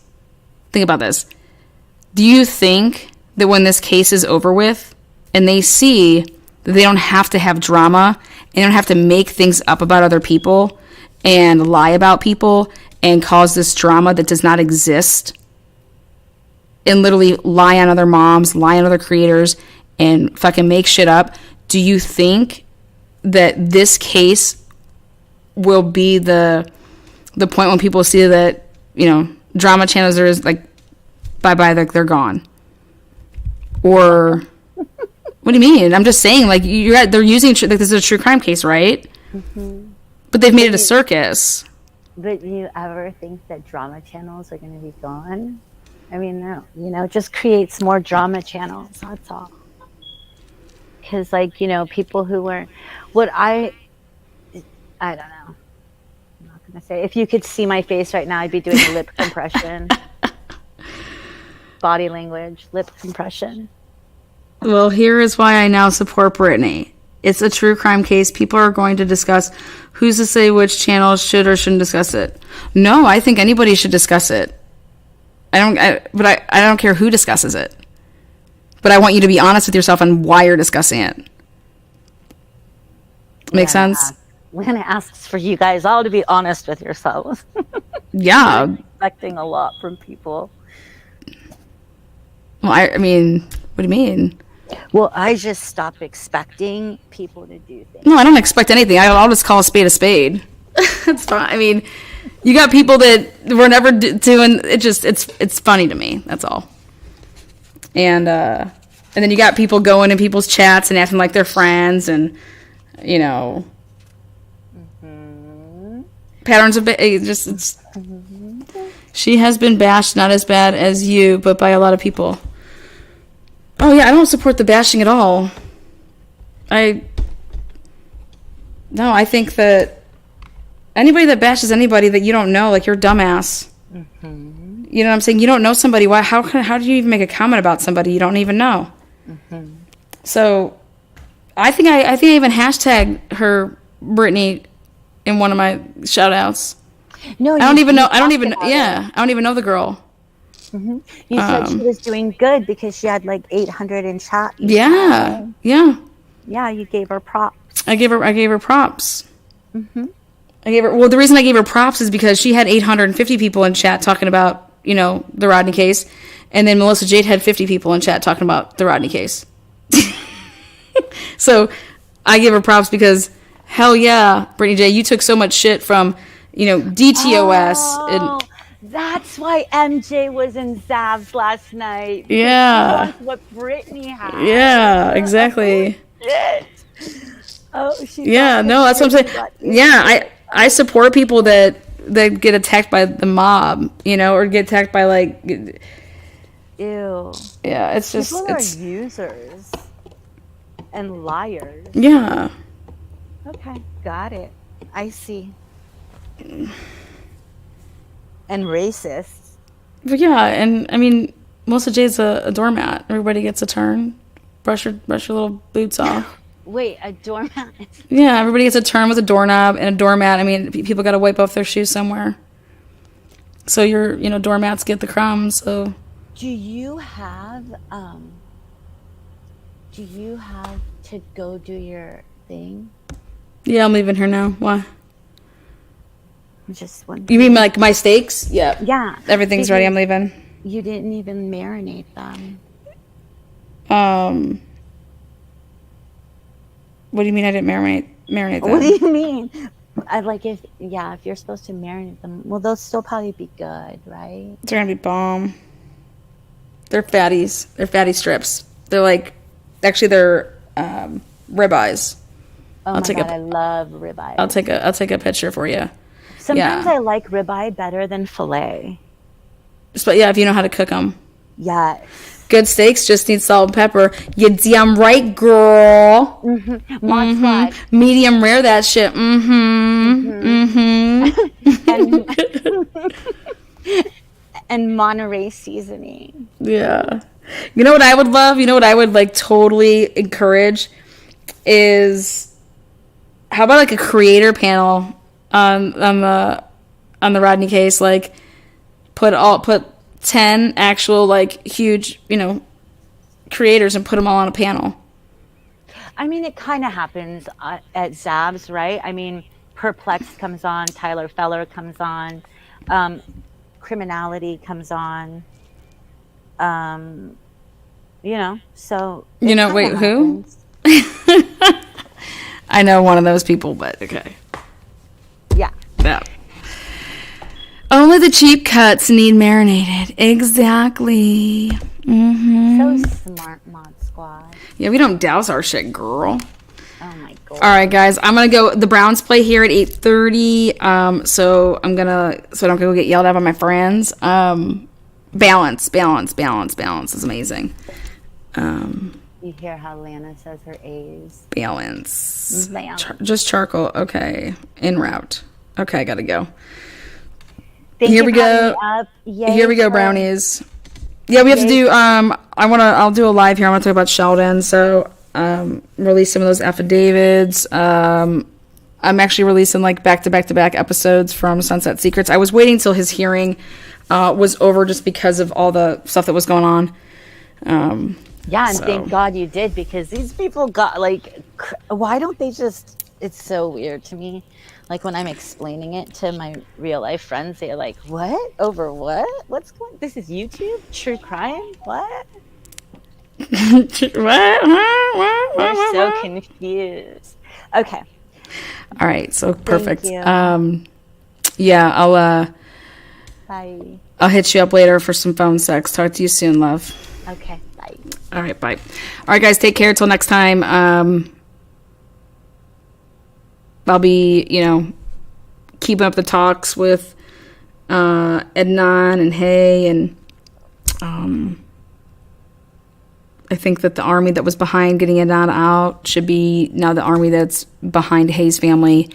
Do you think that when this case is over with and they see that they don't have to have drama, and they don't have to make things up about other people and lie about people and cause this drama that does not exist, and literally lie on other moms, lie on other creators, and fucking make shit up, do you think that this case will be the point when people see that, you know, drama channels are like, bye-bye, they're gone? Or what do you mean? I'm just saying, like, they're using, like, this is a true crime case, right? Mm-hmm. But they've made it a circus. But do you ever think that drama channels are going to be gone? I mean, no. You know, just creates more drama channels. That's all. Because, like, you know, people who were, I don't know. I'm not going to say. If you could see my face right now, I'd be doing a lip compression. Body language, lip compression. Well, here is why I now support Brittany. It's a true crime case. People are going to discuss. Who's to say which channel should or shouldn't discuss it? No, I think anybody should discuss it. I don't care who discusses it. But I want you to be honest with yourself on why you're discussing it. Make sense? Lana asks for you guys all to be honest with yourselves. Yeah. I'm expecting a lot from people. Well, I mean, what do you mean? Well, I just stopped expecting people to do things. No, I don't expect anything. I'll just call a spade a spade. It's fine. I mean, you got people that were never doing it. Just it's funny to me. That's all. And then you got people going in people's chats and acting like they're friends, and you know, patterns of She has been bashed, not as bad as you, but by a lot of people. Oh yeah, I don't support the bashing at all. I think that anybody that bashes anybody that you don't know, like, you're a dumbass. Mm-hmm. You know what I'm saying? You don't know somebody. Why? How do you even make a comment about somebody you don't even know? Mm-hmm. So, I think I even hashtagged her, Brittany, in one of my shout outs. No, I don't even know the girl. Mm-hmm. You said she was doing good because she had like 800 in chat. Yeah. Yeah, you gave her props. I gave her props. Mm-hmm. The reason I gave her props is because she had 850 people in chat talking about, you know, the Rodney case, and then Melissa Jade had 50 people in chat talking about the Rodney case. So I give her props because, hell yeah, Brittany J, you took so much shit from, you know, DTOS. And that's why MJ was in Zav's last night. Yeah. That's what Brittany had. Yeah, exactly. That's what I'm saying. Yeah, I support people that get attacked by the mob, you know, or get attacked by, like, ew. Yeah, it's just people are users and liars. Yeah. Okay, got it. I see. And racist. But yeah, and I mean, Melissa J's a doormat. Everybody gets a turn. Brush your little boots off. Wait, a doormat? Yeah, everybody gets a turn with a doorknob and a doormat. I mean, people got to wipe off their shoes somewhere. So doormats get the crumbs. So. Do you have to go do your thing? Yeah, I'm leaving here now. Why? I'm just wondering. You mean like my steaks? Yeah. Yeah. Everything's ready. I'm leaving. You didn't even marinate them. What do you mean I didn't marinate them? What do you mean? I like if you're supposed to marinate them, well, they'll still probably be good, right? They're gonna be bomb. They're fatties. They're fatty strips. They're like, actually, they're ribeyes. Oh my God, I love ribeye. I'll take a picture for you. Sometimes Yeah. I like ribeye better than filet. But yeah, if you know how to cook them. Yes. Good steaks just need salt and pepper. You damn right, girl. Mod Squad. Medium rare that shit. And Monterey seasoning. Yeah. You know what I would love? You know what I would like totally encourage is how about like a creator panel on the Rodney case? Like put 10 actual like huge, creators and put them all on a panel. I mean, it kind of happens at Zab's, right? I mean, Perplexed comes on, Tyler Feller comes on, Criminality comes on. So Wait, who? I know one of those people, but okay. Yeah. Only the cheap cuts need marinated. Exactly. So smart, Mod Squad. Yeah, we don't douse our shit, girl. Oh my God. All right, guys. I'm gonna go. The Browns play here at 8:30. So I don't go get yelled at by my friends. Balance is amazing. You hear how Lana says her A's. Balance. Just charcoal. Okay. En route. Okay, I gotta go. Here we go. Here we go, brownies. Yeah, we have to do. I'll do a live here. I want to talk about Sheldon. So, release some of those affidavits. I'm actually releasing like back to back episodes from Sunset Secrets. I was waiting till his hearing was over just because of all the stuff that was going on. Thank God you did, because these people got why don't they just? It's so weird to me. Like when I'm explaining it to my real life friends, they're like, "What? Over what? What's going? This is YouTube? True crime? What?" What? They're so confused. Okay. All right. So perfect. Thank you. Yeah. Bye. I'll hit you up later for some phone sex. Talk to you soon, love. Okay. Bye. All right. Bye. All right, guys. Take care. Till next time. I'll be, keeping up the talks with Adnan and Hae, and I think that the army that was behind getting Adnan out should be now the army that's behind Hae's family,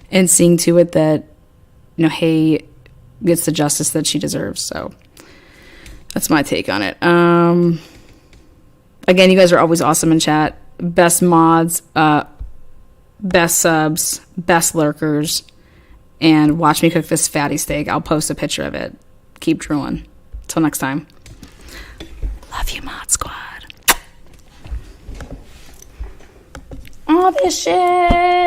and seeing to it that, Hae gets the justice that she deserves. So that's my take on it. Again, you guys are always awesome in chat. Best mods, best subs, best lurkers, and watch me cook this fatty steak. I'll post a picture of it. Keep drooling. Till next time. Love you, Mod Squad. All this shit.